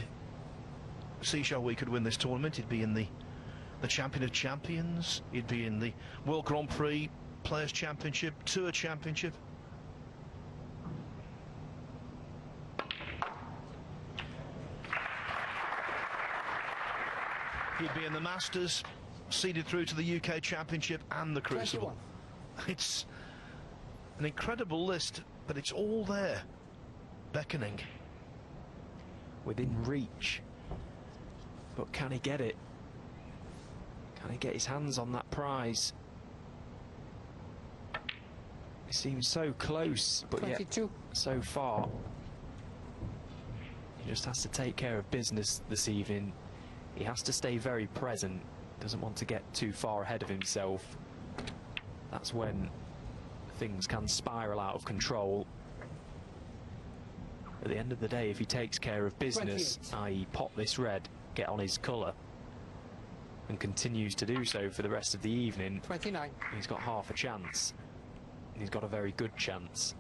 Jiahui could win this tournament, he'd be in the Champion of Champions, he'd be in the World Grand Prix, Players' Championship, Tour Championship. He'd be in the Masters, seeded through to the UK Championship and the Crucible. 21. It's an incredible list, but it's all there, beckoning. Within reach. But can he get it? Can he get his hands on that prize? It seems so close, but 22. yet so far. He just has to take care of business this evening. He has to stay very present. Doesn't want to get too far ahead of himself. That's when things can spiral out of control. At the end of the day, if he takes care of business, i.e. pot this red, get on his colour, and continues to do so for the rest of the evening, 29. he's got half a chance. He's got a very good chance.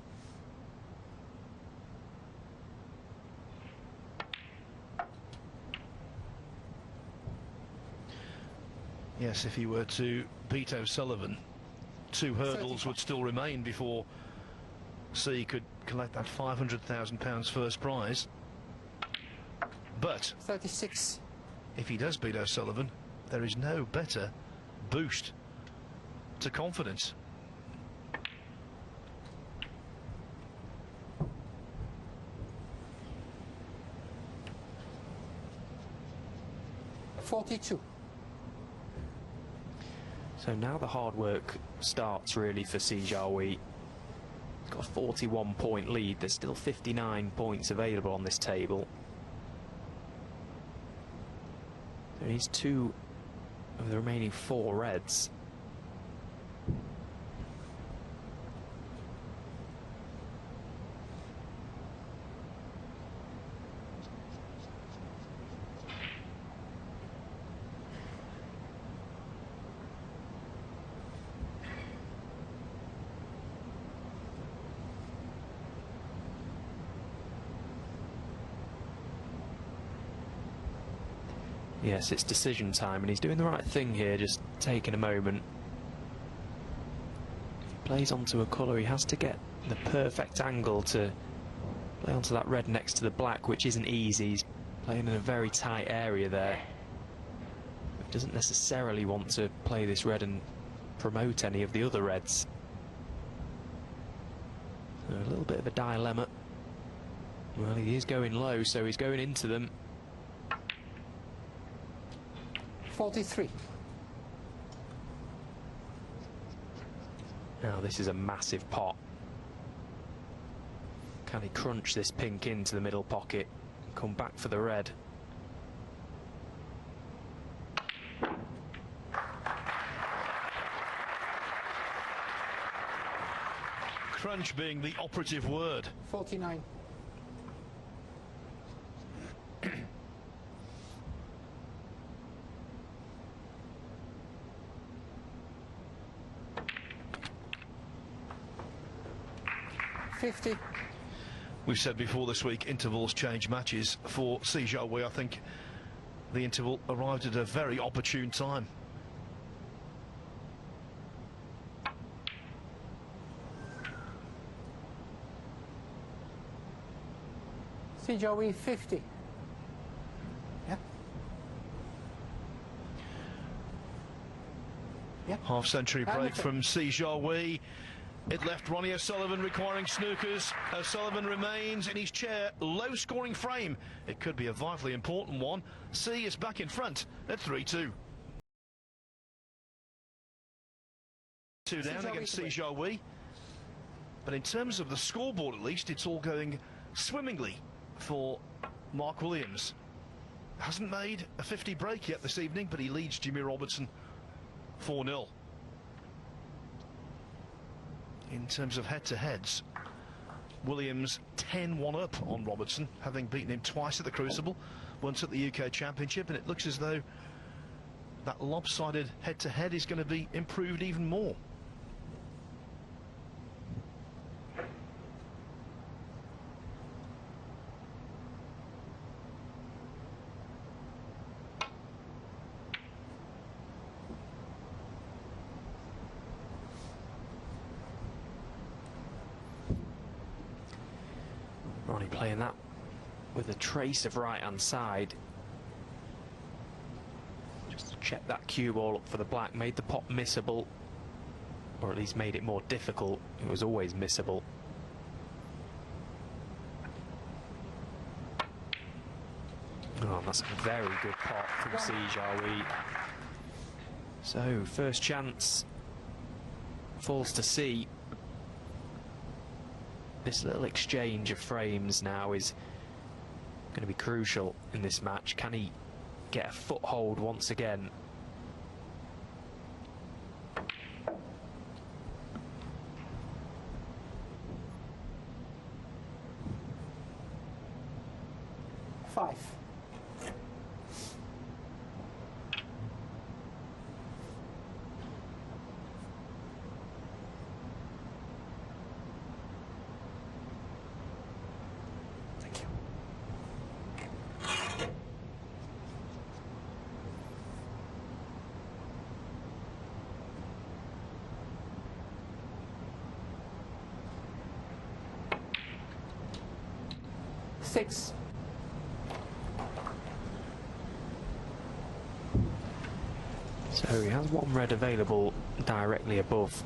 Yes, if he were to beat O'Sullivan, 2 hurdles 35. would still remain before C could collect that £500,000 first prize. But 36. if he does beat O'Sullivan, there is no better boost to confidence. $42. So now the hard work starts really for Jiahui. He's got a 41-point lead. There's still 59 points available on this table. So he's 2 of the remaining 4 reds. Yes, it's decision time, and he's doing the right thing here, just taking a moment. If he plays onto a colour, he has to get the perfect angle to play onto that red next to the black, which isn't easy. He's playing in a very tight area there. He doesn't necessarily want to play this red and promote any of the other reds. So a little bit of a dilemma. Well, he is going low, so he's going into them. 43. Now this is a massive pot. Can he crunch this pink into the middle pocket and come back for the red? Crunch being the operative word. 49. We've said before this week, intervals change matches. For Jiahui, I think the interval arrived at a very opportune time. Jiahui 50. Yeah. Yeah. Half-century break Hamilton. from Jiahui. It left Ronnie O'Sullivan requiring snookers. O'Sullivan remains in his chair. Low-scoring frame. It could be a vitally important one. C is back in front at 3-2. 2 down against Jiahui. But in terms of the scoreboard, at least, it's all going swimmingly for Mark Williams. Hasn't made a 50 break yet this evening, but he leads Jimmy Robertson 4-0. In terms of head-to-heads, Williams 10-1 up on Robertson, having beaten him twice at the Crucible, once at the UK Championship, and it looks as though that lopsided head-to-head is going to be improved even more. Ronnie playing that with a trace of right-hand side. Just to check that cue ball up for the black. Made the pot missable, or at least made it more difficult. It was always missable. Oh, that's a very good pot from Jiahui. So, first chance falls to C. This little exchange of frames now is going to be crucial in this match. Can he get a foothold once again? Five. Six. So he has one red available directly above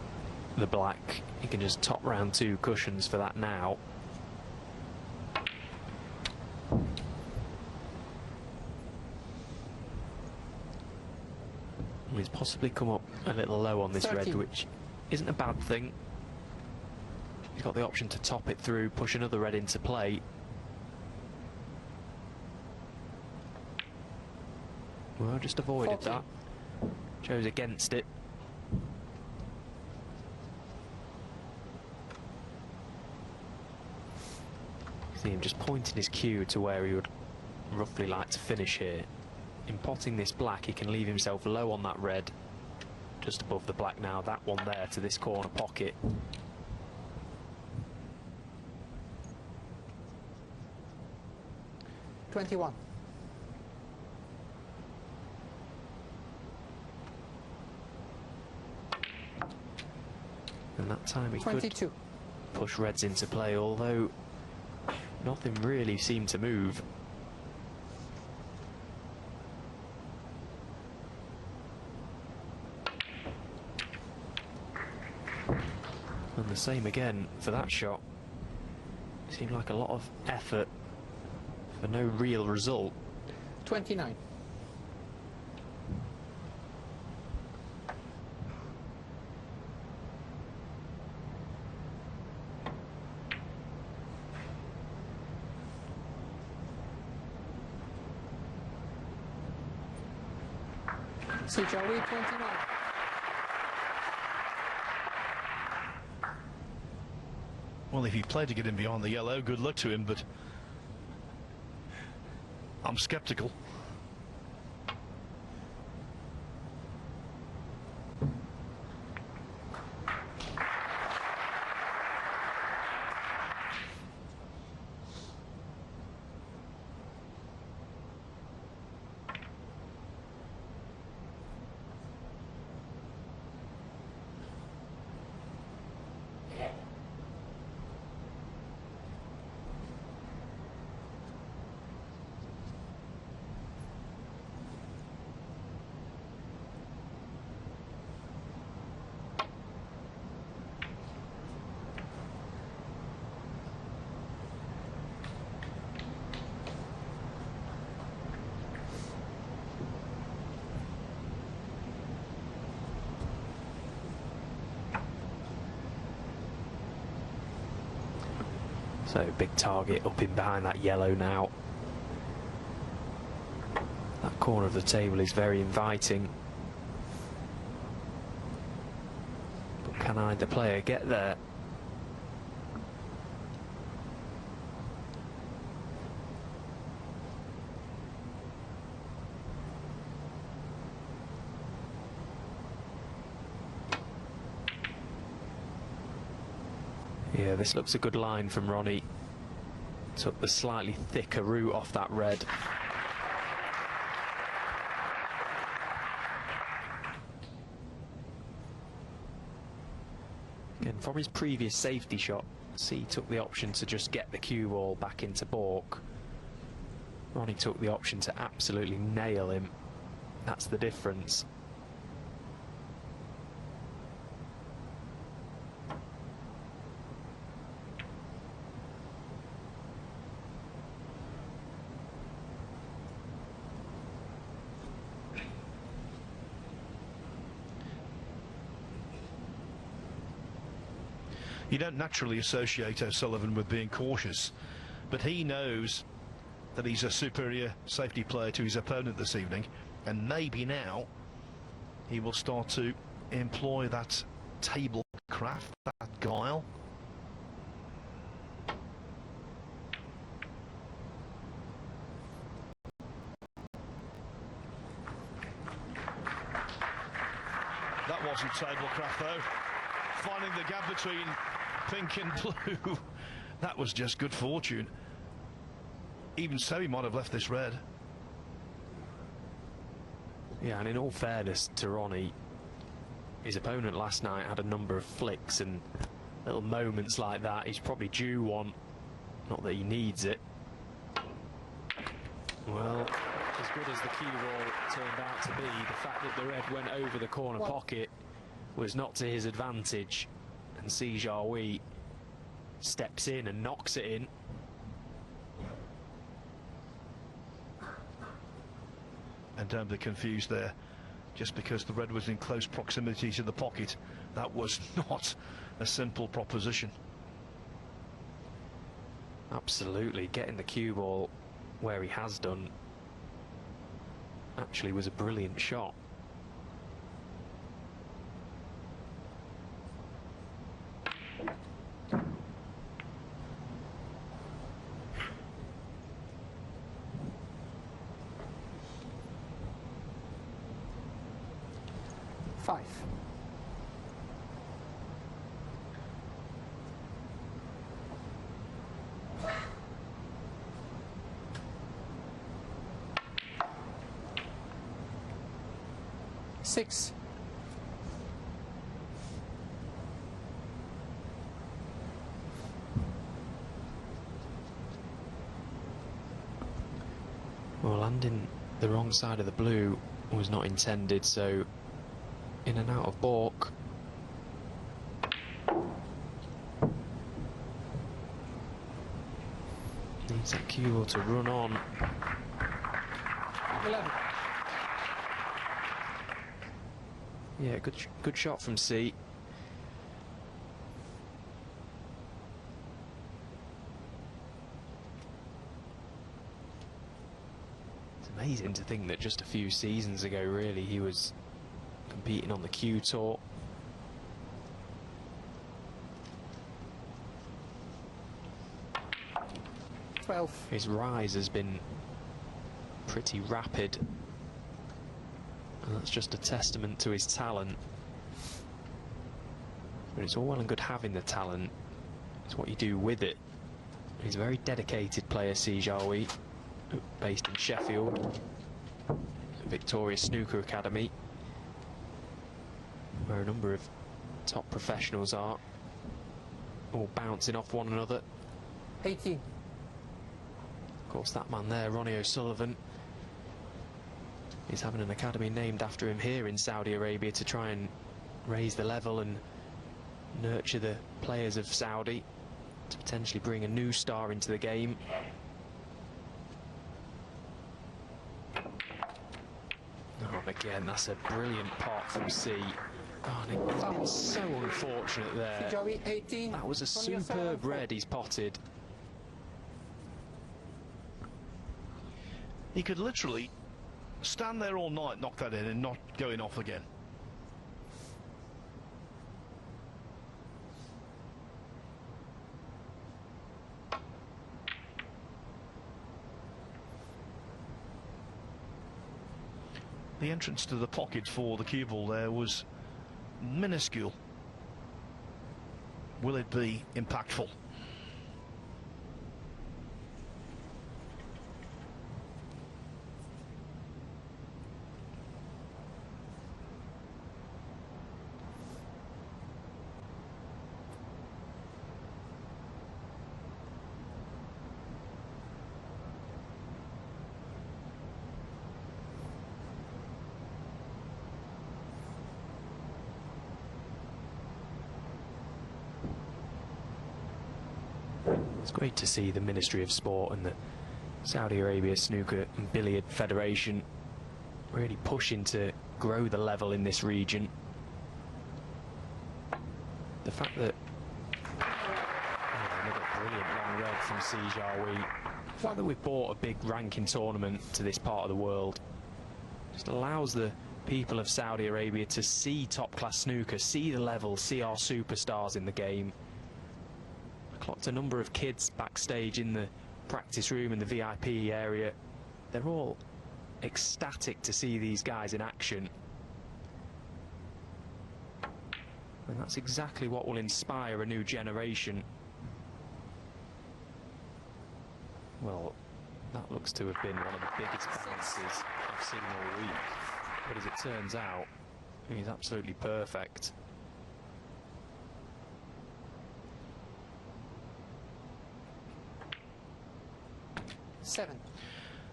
the black. He can just top round 2 cushions for that now. He's possibly come up a little low on this 13. red, which isn't a bad thing. He's got the option to top it through, push another red into play. Well, just avoided 14. that. Chose against it. See him just pointing his cue to where he would roughly like to finish here. In potting this black, he can leave himself low on that red, just above the black now. That one there to this corner pocket. $21. And that time he 22. could push reds into play, although nothing really seemed to move. And the same again for that shot. Seemed like a lot of effort for no real result. 29. See Jiahui, 29. Well, if he played to get him behind the yellow, good luck to him, but I'm sceptical. So big target up in behind that yellow now. That corner of the table is very inviting. But can either player get there? Yeah, this looks a good line from Ronnie. Took the slightly thicker route off that red. Again, from his previous safety shot, C took the option to just get the cue ball back into balk. Ronnie took the option to absolutely nail him. That's the difference. You don't naturally associate O'Sullivan with being cautious, but he knows that he's a superior safety player to his opponent this evening, and maybe now he will start to employ that table craft, that guile. That wasn't tablecraft though. Finding the gap between pink and blue. That was just good fortune. Even so, he might have left this red. Yeah, and in all fairness to Ronnie, his opponent last night had a number of flicks and little moments like that. He's probably due one. Not that he needs it. Well, as good as the cue ball turned out to be, the fact that the red went over the corner pocket was not to his advantage, and Jiahui steps in and knocks it in. And don't be confused there, just because the red was in close proximity to the pocket, that was not a simple proposition. Absolutely, getting the cue ball where he has done actually was a brilliant shot. Five. Six. Well, landing the wrong side of the blue was not intended, so in and out of balk. Needs that cue ball to run on. 11. Yeah, good shot from C. Amazing to think that just a few seasons ago, really, he was competing on the Q Tour. His rise has been pretty rapid, and that's just a testament to his talent. But it's all well and good having the talent, it's what you do with it. He's a very dedicated player, Jiahui, based in Sheffield, Victoria Snooker Academy, where a number of top professionals are, all bouncing off one another. 18. Of course, that man there, Ronnie O'Sullivan, is having an academy named after him here in Saudi Arabia to try and raise the level and nurture the players of Saudi to potentially bring a new star into the game. Oh, and again, that's a brilliant pot from C. Oh, and it's been so unfortunate there. Jiahui, 18. That was a superb red he's potted. He could literally stand there all night, knock that in, and not going off again. The entrance to the pocket for the cue ball there was minuscule. Will it be impactful? It's great to see the Ministry of Sport and the Saudi Arabia Snooker and Billiard Federation really pushing to grow the level in this region. The fact that another brilliant long red from Jiahui. The fact that we've brought a big ranking tournament to this part of the world just allows the people of Saudi Arabia to see top-class snooker, see the level, see our superstars in the game. Clocked a number of kids backstage in the practice room and the VIP area. They're all ecstatic to see these guys in action. And that's exactly what will inspire a new generation. Well, that looks to have been one of the biggest bounces I've seen all week. But as it turns out, he's absolutely perfect.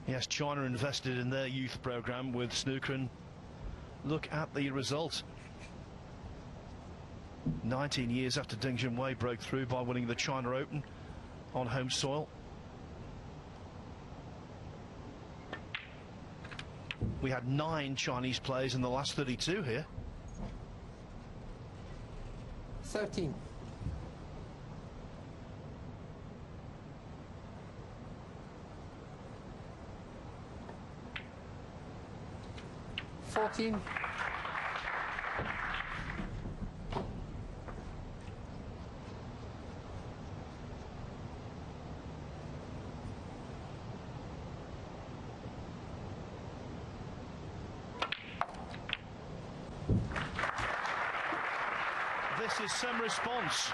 Yes, China invested in their youth program with snooker, and look at the result. 19 years after Deng Junhui broke through by winning the China Open on home soil. We had 9 Chinese players in the last 32 here. 13. 14. This is some response.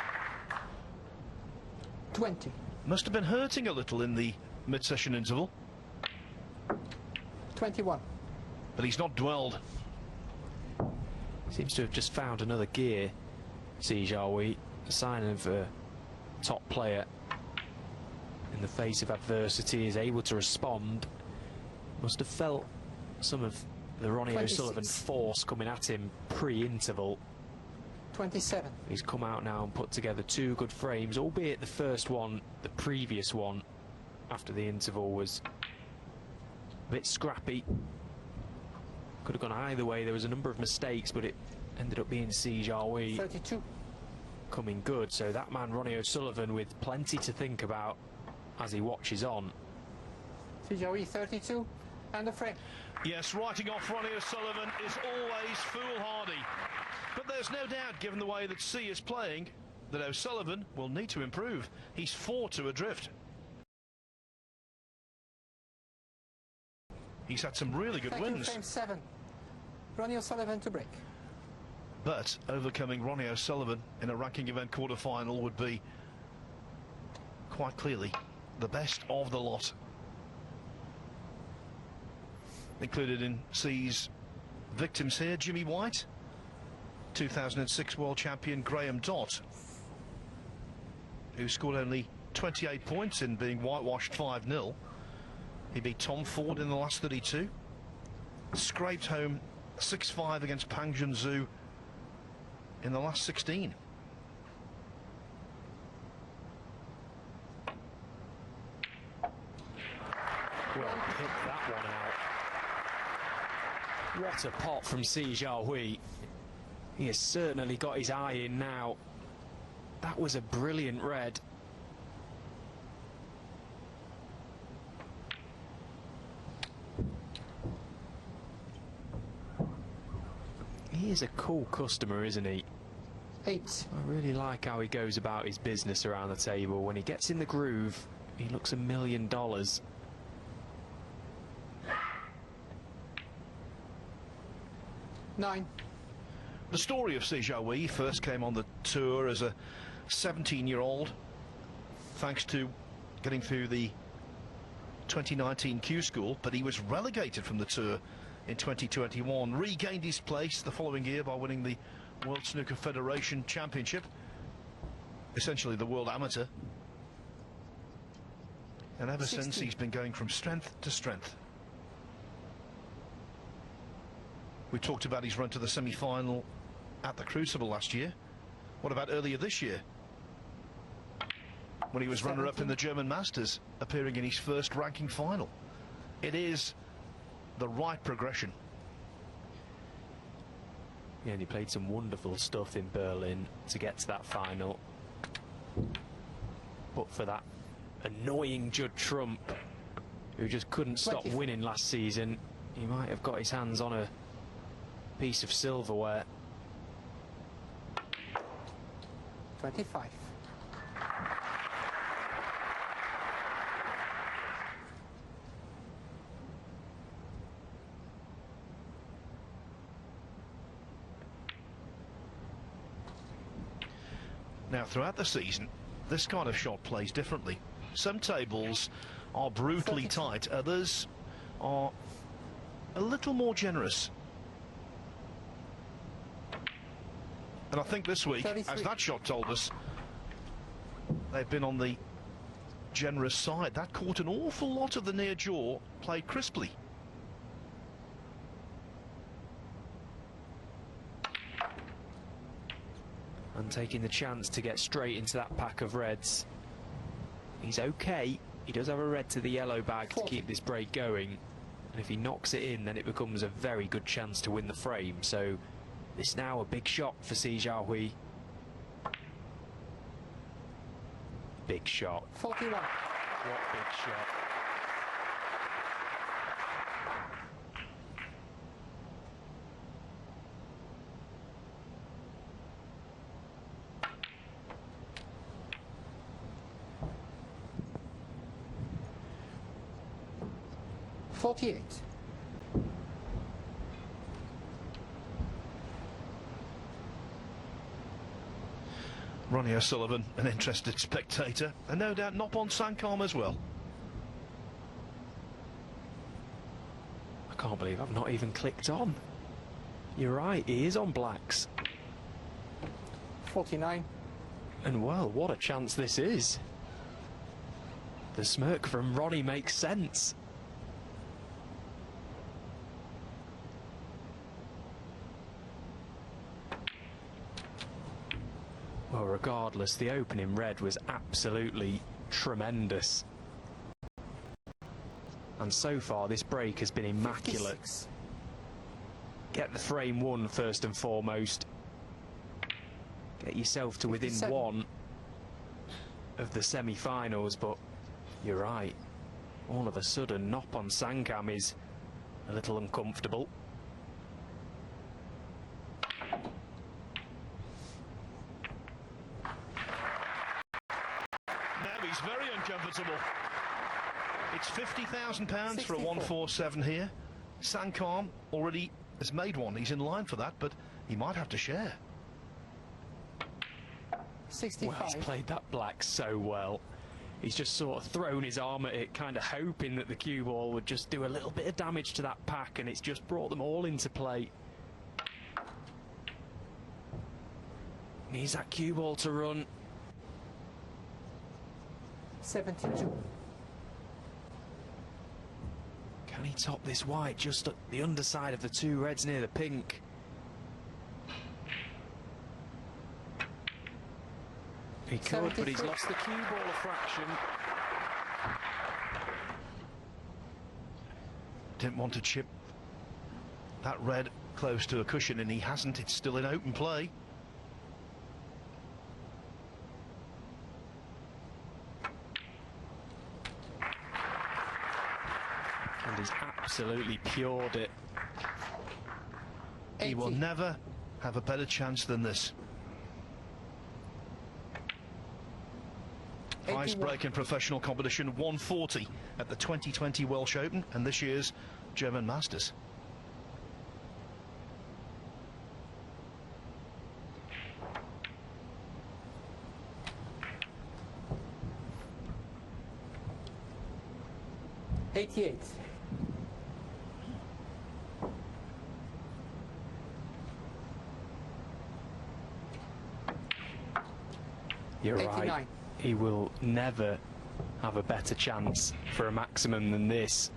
20. Must have been hurting a little in the mid-session interval. 21. But he's not dwelled. Seems to have just found another gear, Jiahui, a sign of a top player. In the face of adversity, is able to respond. Must have felt some of the Ronnie O'Sullivan force coming at him pre-interval. 27. He's come out now and put together 2 good frames, albeit the first one, the previous one, after the interval, was a bit scrappy. Could have gone either way. There was a number of mistakes, but it ended up being Jiahui 32. coming good. So that man, Ronnie O'Sullivan, with plenty to think about as he watches on. Jiahui 32. And the frame. Yes, writing off Ronnie O'Sullivan is always foolhardy. But there's no doubt, given the way that C is playing, that O'Sullivan will need to improve. He's 4-2 adrift. He's had some really good wins. Frame 7. Ronnie O'Sullivan to break. But overcoming Ronnie O'Sullivan in a ranking event quarter-final would be quite clearly the best of the lot. Included in C's victims here, Jimmy White, 2006 world champion Graham Dott, who scored only 28 points in being whitewashed 5-0. He beat Tom Ford in the last 32, scraped home 6-5 against Pang Junzhu in the last 16. Well, pick that one out. What a pot from Jiahui. He has certainly got his eye in now. That was a brilliant red. He is a cool customer, isn't he? 8. I really like how he goes about his business around the table. When he gets in the groove, he looks $1 million. 9. The story of Jiahui first came on the tour as a 17-year-old, thanks to getting through the 2019 Q School, but he was relegated from the tour in 2021, regained his place the following year by winning the World Snooker Federation Championship, essentially the World Amateur, and ever 16. since he's been going from strength to strength. We talked about his run to the semi-final at the Crucible last year. What about earlier this year, when he was runner-up in the German Masters, appearing in his first ranking final? It is the right progression. Yeah, and he played some wonderful stuff in Berlin to get to that final. But for that annoying Judd Trump, who just couldn't stop winning last season, he might have got his hands on a piece of silverware. 25. Now, throughout the season, this kind of shot plays differently. Some tables are brutally tight, others are a little more generous. And I think this week, 33. as that shot told us, they've been on the generous side. That caught an awful lot of the near jaw, played crisply. And taking the chance to get straight into that pack of reds. He's okay. He does have a red to the yellow bag to keep this break going. And if he knocks it in, then it becomes a very good chance to win the frame. So this now a big shot for Jiahui. Big shot. 41. What big shot. Ronnie O'Sullivan, an interested spectator, and no doubt Noppon Sankam as well. I can't believe I've not even clicked on. You're right, he is on blacks. 49. And well, what a chance this is. The smirk from Ronnie makes sense. Well, regardless, the opening red was absolutely tremendous. And so far, this break has been immaculate. 56. Get the frame one first and foremost. Get yourself to within 57. one of the semi-finals, but you're right. All of a sudden, Noppon Sankam is a little uncomfortable. Now he's very uncomfortable. It's £50,000 for a 147 here. Sankam already has made one. He's in line for that, but he might have to share. 65. Well, he's played that black so well. He's just sort of thrown his arm at it, kind of hoping that the cue ball would just do a little bit of damage to that pack, and it's just brought them all into play. Needs that cue ball to run. 72. Can he top this white just at the underside of the two reds near the pink? He could, but he's lost the cue ball a fraction. Didn't want to chip that red close to a cushion, and he hasn't. It's still in open play. And he's absolutely pured it. He will never have a better chance than this. Icebreaker in professional competition, 140 at the 2020 Welsh Open and this year's German Masters. $88. You're 89. right. He will never have a better chance for a maximum than this.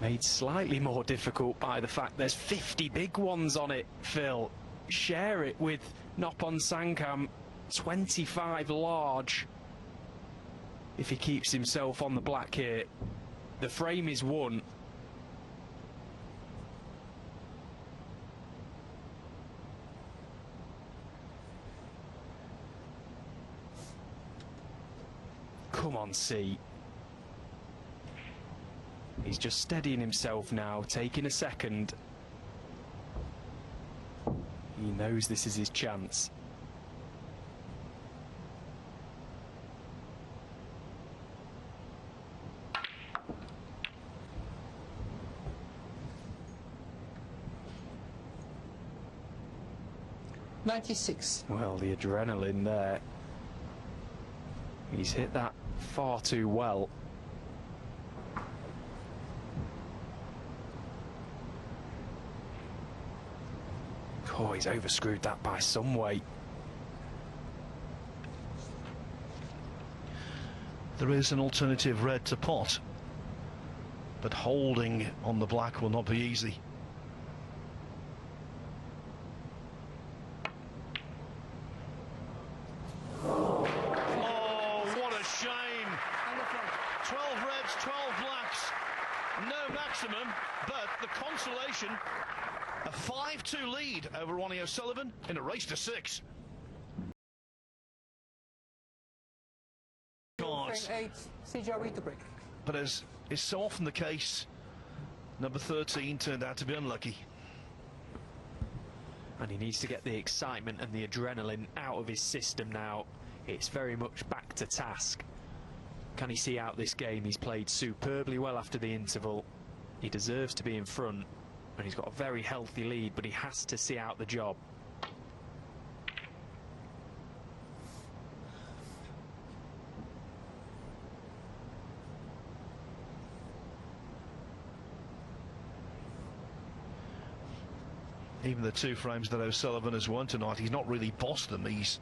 Made slightly more difficult by the fact there's 50 big ones on it, Phil. Share it with Noppon Sankam, 25 large. If he keeps himself on the black here, the frame is won. Come on, C. He's just steadying himself now, taking a second. He knows this is his chance. $96. Well, the adrenaline there. He's hit that far too well. Oh, he's overscrewed that by some way. There is an alternative red to pot, but holding on the black will not be easy. Oh, what a shame. 12 reds, 12 blacks. No maximum, but the consolation, a 5-2 lead over Ronnie O'Sullivan in a race to 6. Frame 8, Jiahui to break. But as is so often the case, number 13 turned out to be unlucky. And he needs to get the excitement and the adrenaline out of his system now. It's very much back to task. Can he see out this game? He's played superbly well after the interval. He deserves to be in front, and he's got a very healthy lead, but he has to see out the job. Even the 2 frames that O'Sullivan has won tonight, he's not really bossed them. He's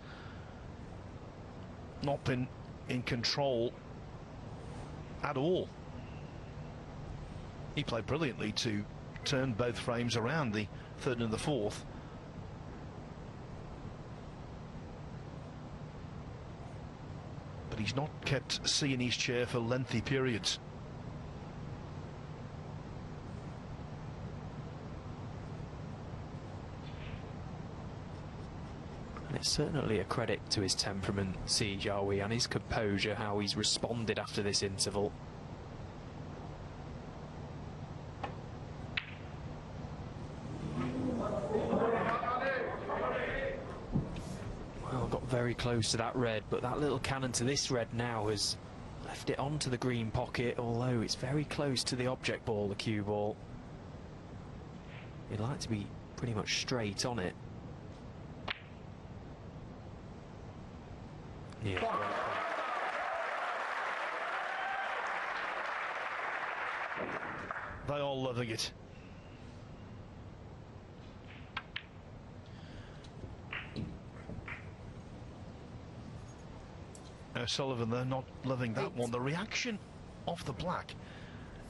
not been in control at all. He played brilliantly to turn both frames around, the 3rd and the 4th. But he's not kept C in his chair for lengthy periods. And it's certainly a credit to his temperament, Jiahui, and his composure, how he's responded after this interval. very close to that red, but that little cannon to this red now has left it onto the green pocket, although it's very close to the object ball, the cue ball. You'd like to be pretty much straight on it. Yeah. They are loving it. O'Sullivan, they're not loving that one. The reaction off the black,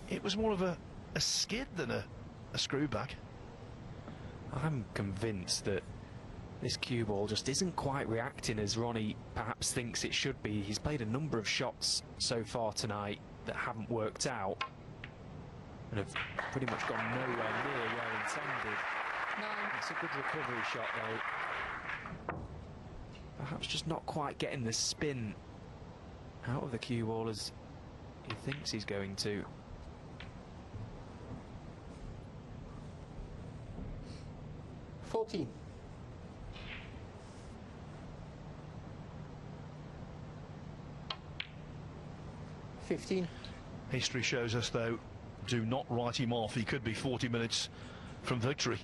it was more of a skid than a screw back. I'm convinced that this cue ball just isn't quite reacting as Ronnie perhaps thinks it should be. He's played a number of shots so far tonight that haven't worked out and have pretty much gone nowhere near where intended. It's a good recovery shot though. Perhaps just not quite getting the spin out of the cue ball as he thinks he's going to. History shows us, though, do not write him off. He could be 40 minutes from victory.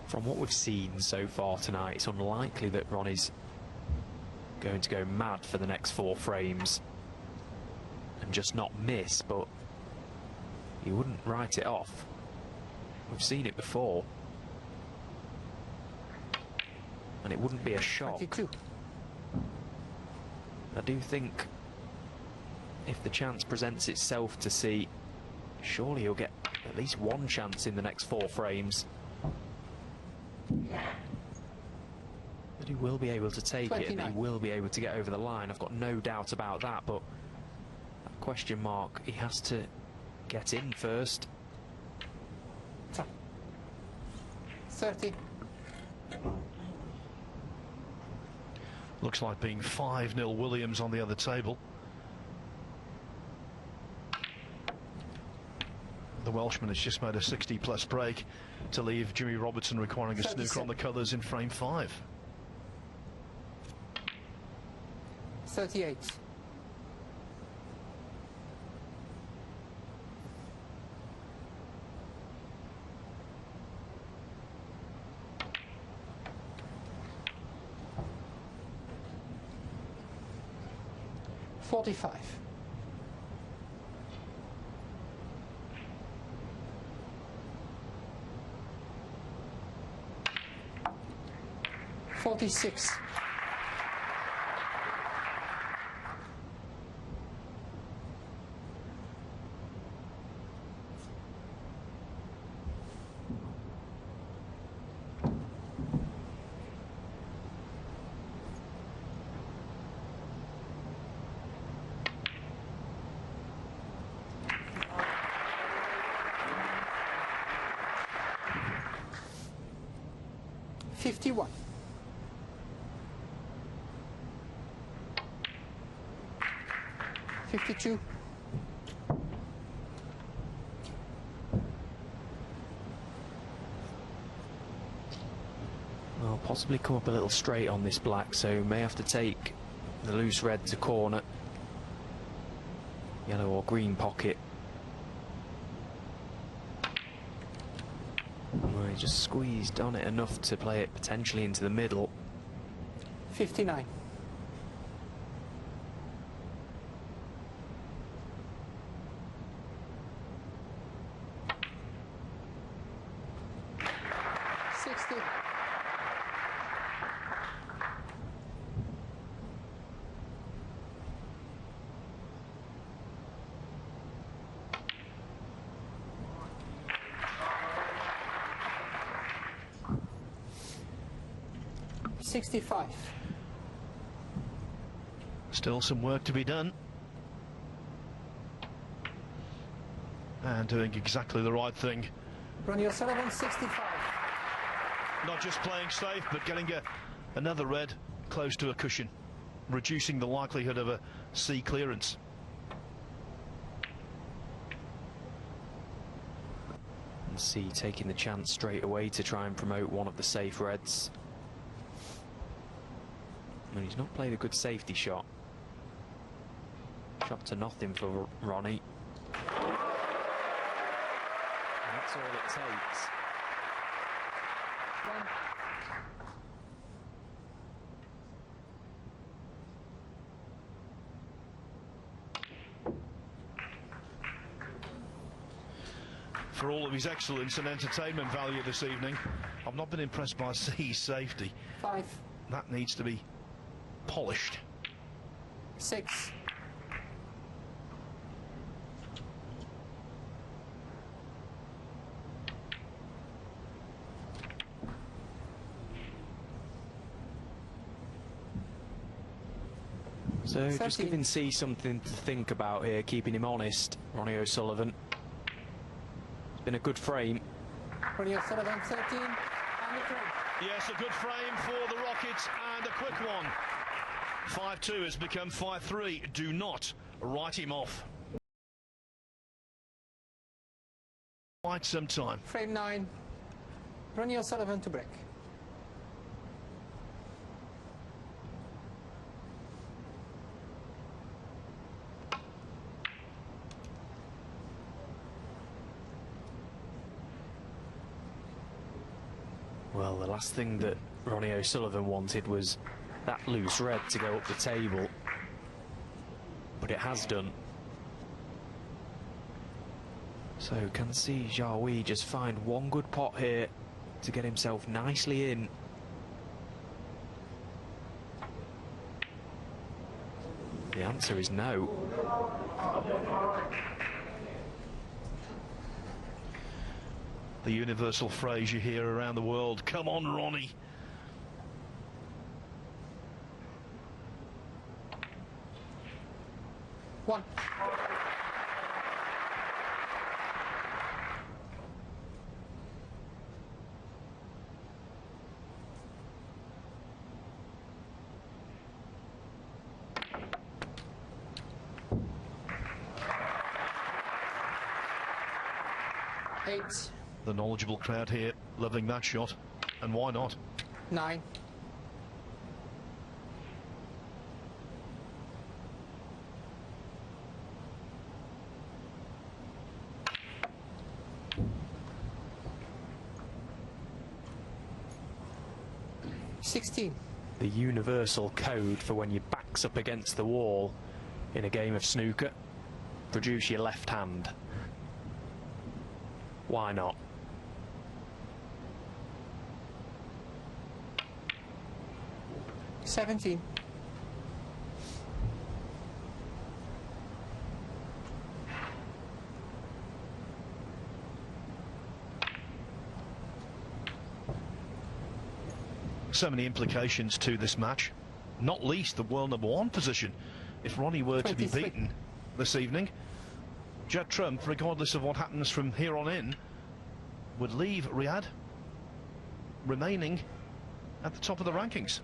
From what we've seen so far tonight, it's unlikely that Ronnie's going to go mad for the next 4 frames and just not miss, but he wouldn't write it off. We've seen it before, and it wouldn't be a shock. 22. I do think if the chance presents itself to see, surely he'll get at least one chance in the next 4 frames. That he will be able to take 29. it, and he will be able to get over the line. I've got no doubt about that, but that question mark, he has to get in first. 30. Looks like being 5-0 Williams on the other table. The Welshman has just made a 60-plus break to leave Jimmy Robertson requiring a snooker on the colours in frame 5. 38. $45. 46. $51. 52. Well, possibly come up a little straight on this black, so may have to take the loose red to corner. Yellow or green pocket. Well, he just squeezed on it enough to play it potentially into the middle. 59. 60. $65. Still some work to be done. And doing exactly the right thing. Ronnie O'Sullivan, 65. not just playing safe, but getting another red close to a cushion, reducing the likelihood of a C clearance. And C taking the chance straight away to try and promote one of the safe reds. And he's not played a good safety shot. Shot to nothing for Ronnie. And that's all it takes. For all of his excellence and entertainment value this evening, I've not been impressed by C's safety. 5. That needs to be polished. 6. So 13. just giving C something to think about here, keeping him honest, Ronnie O'Sullivan. It's been a good frame. Ronnie O'Sullivan, 13. And the frame. Yes, a good frame for the Rockets and a quick one. 5-2 has become 5-3. Do not write him off. Quite some time. Frame 9. Ronnie O'Sullivan to break. Well, the last thing that Ronnie O'Sullivan wanted was that loose red to go up the table, but it has done. So can see Jiahui just find one good pot here to get himself nicely in. The answer is no. The universal phrase you hear around the world, come on, Ronnie. One. Eight. The knowledgeable crowd here loving that shot, and why not? 9. $16. The universal code for when your back's up against the wall in a game of snooker. Produce your left hand. Why not? $17. So many implications to this match, not least the world #1 position. If Ronnie were to be 23. beaten this evening, Judd Trump, regardless of what happens from here on in, would leave Riyadh remaining at the top of the rankings.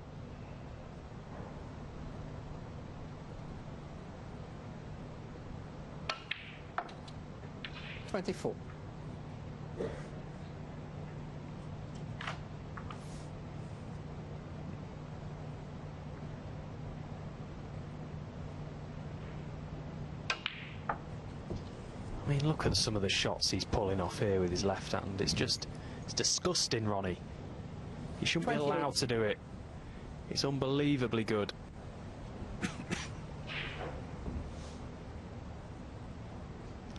$24. I mean, look at some of the shots he's pulling off here with his left hand. It's disgusting, Ronnie. You shouldn't be 28. allowed to do it. It's unbelievably good.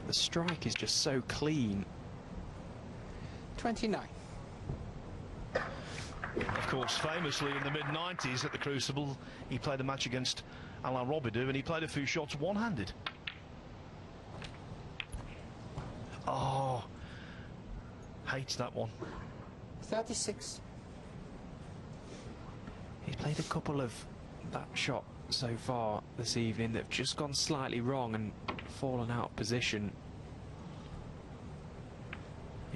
The strike is just so clean. 29. Of course, famously in the mid-90s at the Crucible, he played a match against Alain Robidoux and he played a few shots one-handed. Oh, hates that one. 36. He's played a couple of that shot so far this evening that have just gone slightly wrong and fallen out of position.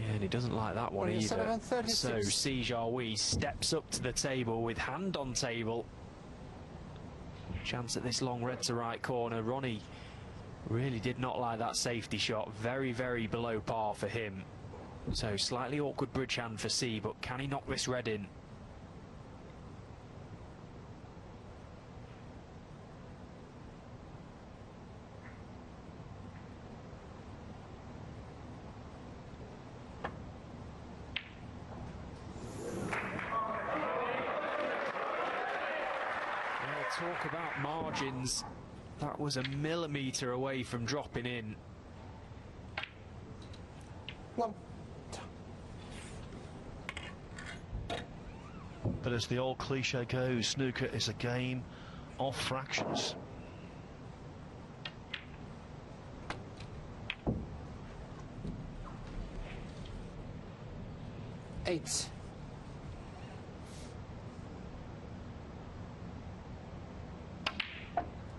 Yeah, and he doesn't like that one either. So Jiahui steps up to the table with hand on table. Chance at this long red to right corner. Ronnie really did not like that safety shot. Very, very below par for him. So slightly awkward bridge hand for C, but can he knock this red in? Talk about margins. That was a millimetre away from dropping in. One. But as the old cliche goes, snooker is a game of fractions. Eight.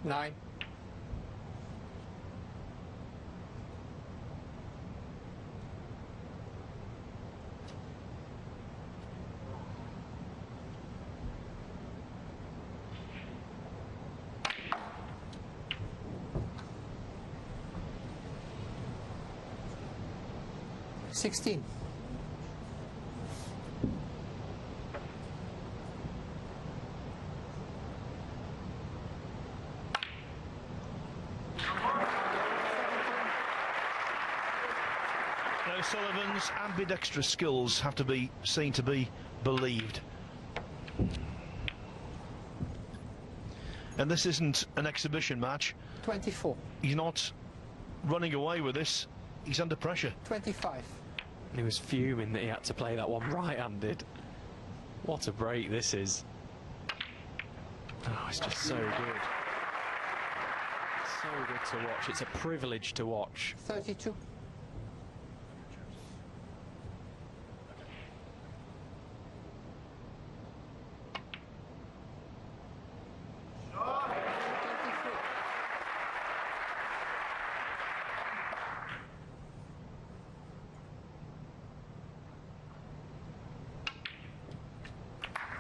9. $16. Sullivan's ambidextrous skills have to be seen to be believed. And this isn't an exhibition match. 24. He's not running away with this. He's under pressure. 25. And he was fuming that he had to play that one right-handed. What a break this is. Oh, it's just so good. So good to watch. It's a privilege to watch. 32.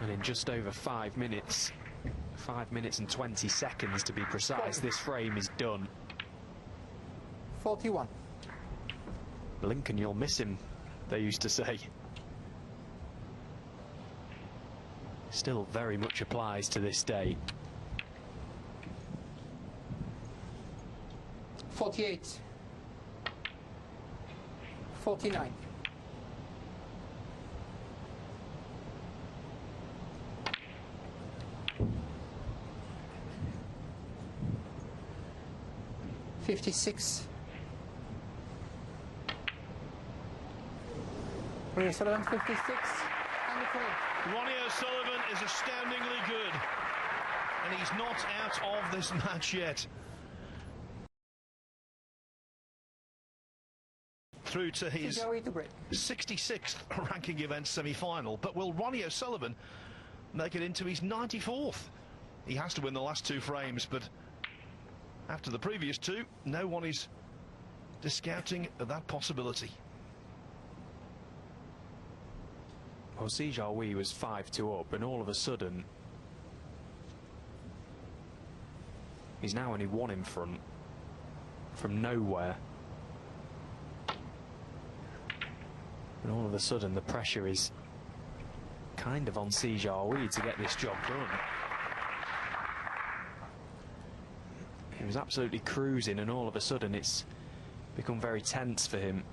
And in just over 5 minutes, 5 minutes and 20 seconds to be precise, this frame is done. 41. Blink and you'll miss him, they used to say. Still very much applies to this day. 48. 49. 56. Ronnie O'Sullivan, 56. And the clean. Ronnie O'Sullivan is astoundingly good. And he's not out of this match yet. Through to his 66th ranking event semi-final. But will Ronnie O'Sullivan make it into his 94th? He has to win the last 2 frames, but after the previous 2, no one is discounting that possibility. Well, Jiahui was 5-2 up, and all of a sudden, he's now only 1 in front from nowhere. And all of a sudden, the pressure is kind of on Jiahui to get this job done. He was absolutely cruising, and all of a sudden it's become very tense for him.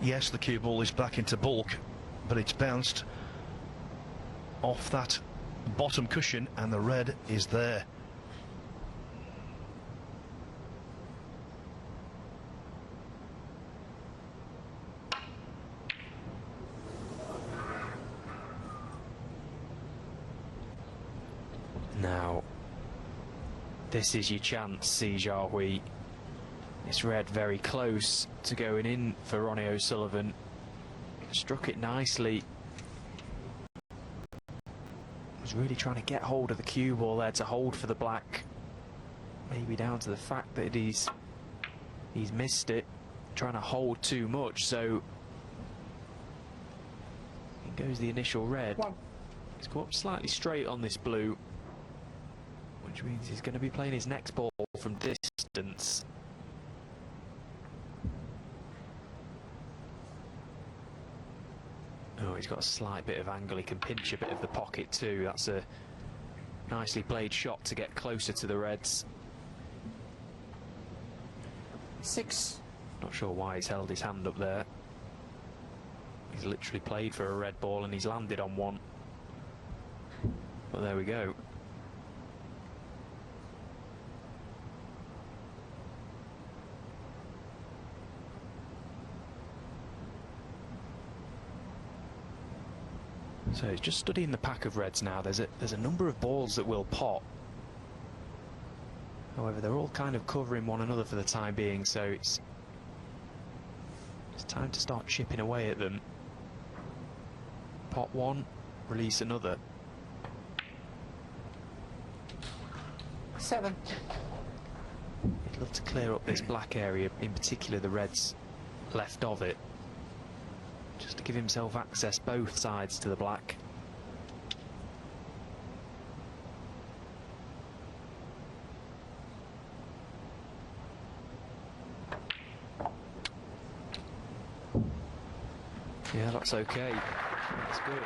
Yes, the cue ball is back into bulk, but it's bounced off that bottom cushion and the red is there. Now, this is your chance, Jiahui. It's red very close to going in for Ronnie O'Sullivan. Struck it nicely. Was really trying to get hold of the cue ball there to hold for the black. Maybe down to the fact that he's missed it, trying to hold too much. So in goes the initial red. He's come up slightly straight on this blue, which means he's going to be playing his next ball from distance. Oh, he's got a slight bit of angle. He can pinch a bit of the pocket too. That's a nicely played shot to get closer to the reds. 6. Not sure why he's held his hand up there. He's literally played for a red ball and he's landed on one. But there we go. So he's just studying the pack of reds now. There's a number of balls that will pot. However, they're all kind of covering one another for the time being, so it's time to start chipping away at them. Pot one, release another. 7. He'd love to clear up this black area, in particular the reds left of it, just to give himself access both sides to the black. Yeah, that's okay. That's good.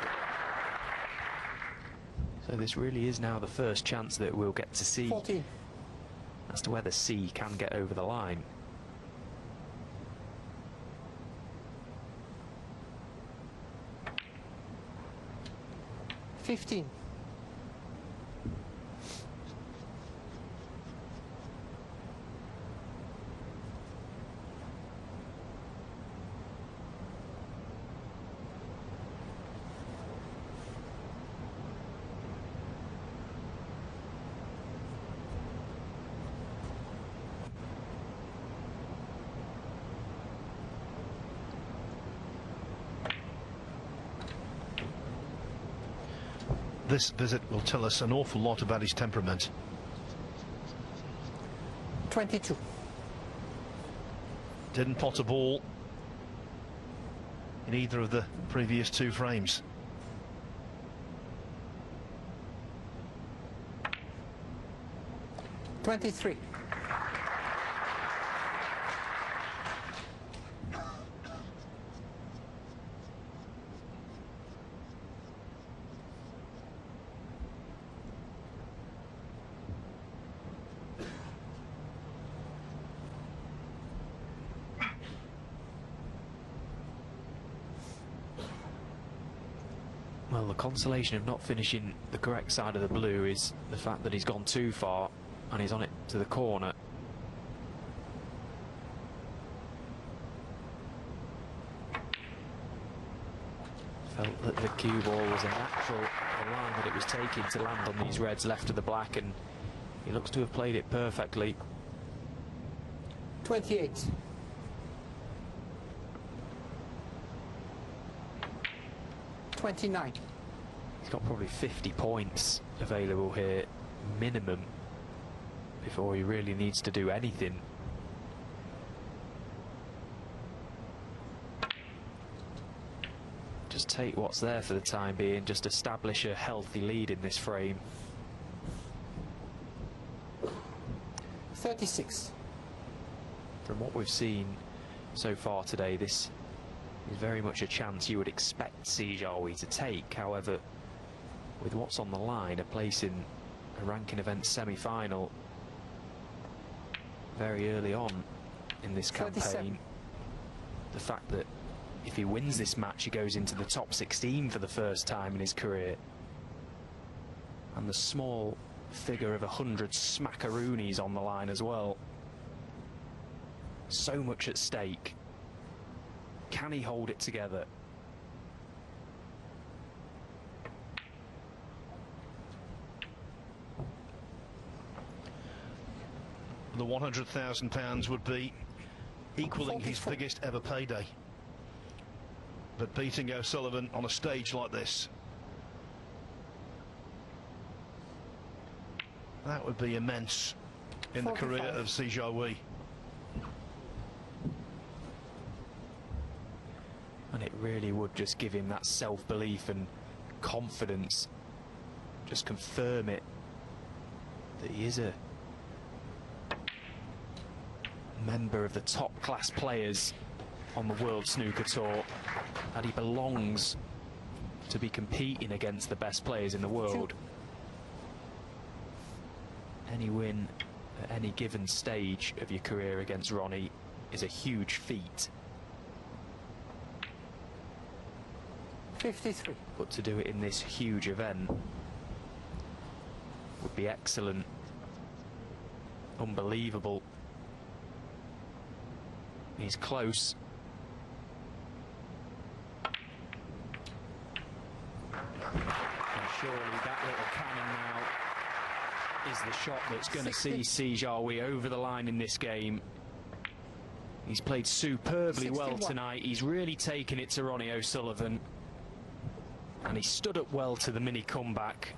So this really is now the first chance that we'll get to see 14. as to whether C can get over the line. $15. This visit will tell us an awful lot about his temperament. 22. Didn't pot a ball in either of the previous two frames. $23. Well, the consolation of not finishing the correct side of the blue is the fact that he's gone too far and he's on it to the corner. Felt that the cue ball was a natural line that it was taking to land on these reds left of the black, and he looks to have played it perfectly. 28. $29. He's got probably 50 points available here, minimum, before he really needs to do anything. Just take what's there for the time being, just establish a healthy lead in this frame. 36. From what we've seen so far today, this is very much a chance you would expect Jiahui to take. However, with what's on the line, a place in a ranking event semi-final very early on in this campaign, 37. the fact that If he wins this match, he goes into the top 16 for the first time in his career. And the small figure of 100 smackaroonies on the line as well. So much at stake. Can he hold it together? The £100,000 would be equaling his biggest ever payday. But beating O'Sullivan on a stage like this, that would be immense in the career of Jiahui. And it really would just give him that self-belief and confidence. Just confirm it that he is a member of the top-class players on the World Snooker Tour, and he belongs to be competing against the best players in the world. Any win at any given stage of your career against Ronnie is a huge feat. 53. But to do it in this huge event would be excellent. Unbelievable. He's close. And surely that little cannon now is the shot that's going to see Jiahui over the line in this game. He's played superbly well tonight. He's really taken it to Ronnie O'Sullivan. And he stood up well to the mini comeback.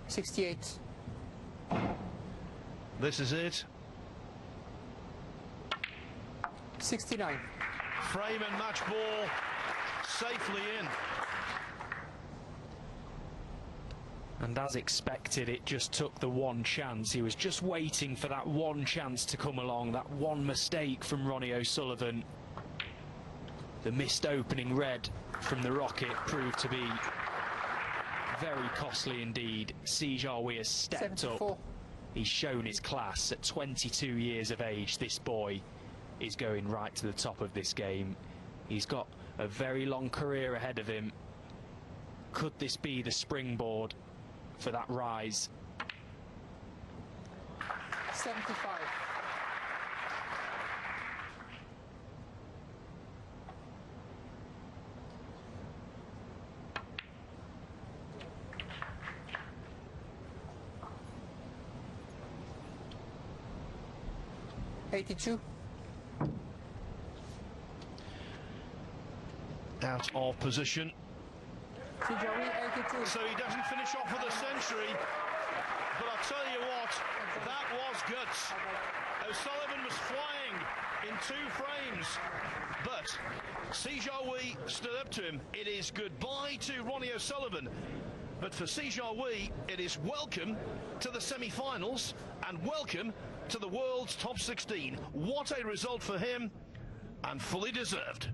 '68. This is it. 69. Frame and match ball safely in. And as expected, it just took the one chance. He was just waiting for that one chance to come along, that one mistake from Ronnie O'Sullivan. The missed opening red from the rocket proved to be very costly indeed. Jiahui has stepped 74. up. He's shown his class. At 22 years of age, this boy is going right to the top of this game. He's got a very long career ahead of him. Could this be the springboard for that rise? 75. '82. Out of position. Jiahui, 82. So he doesn't finish off with a century. But I'll tell you what, that was guts. O'Sullivan was flying in 2 frames. But Jiahui stood up to him. It is goodbye to Ronnie O'Sullivan. But for Jiahui, it is welcome to the semi-finals and welcome to the world's top 16. What a result for him, and fully deserved.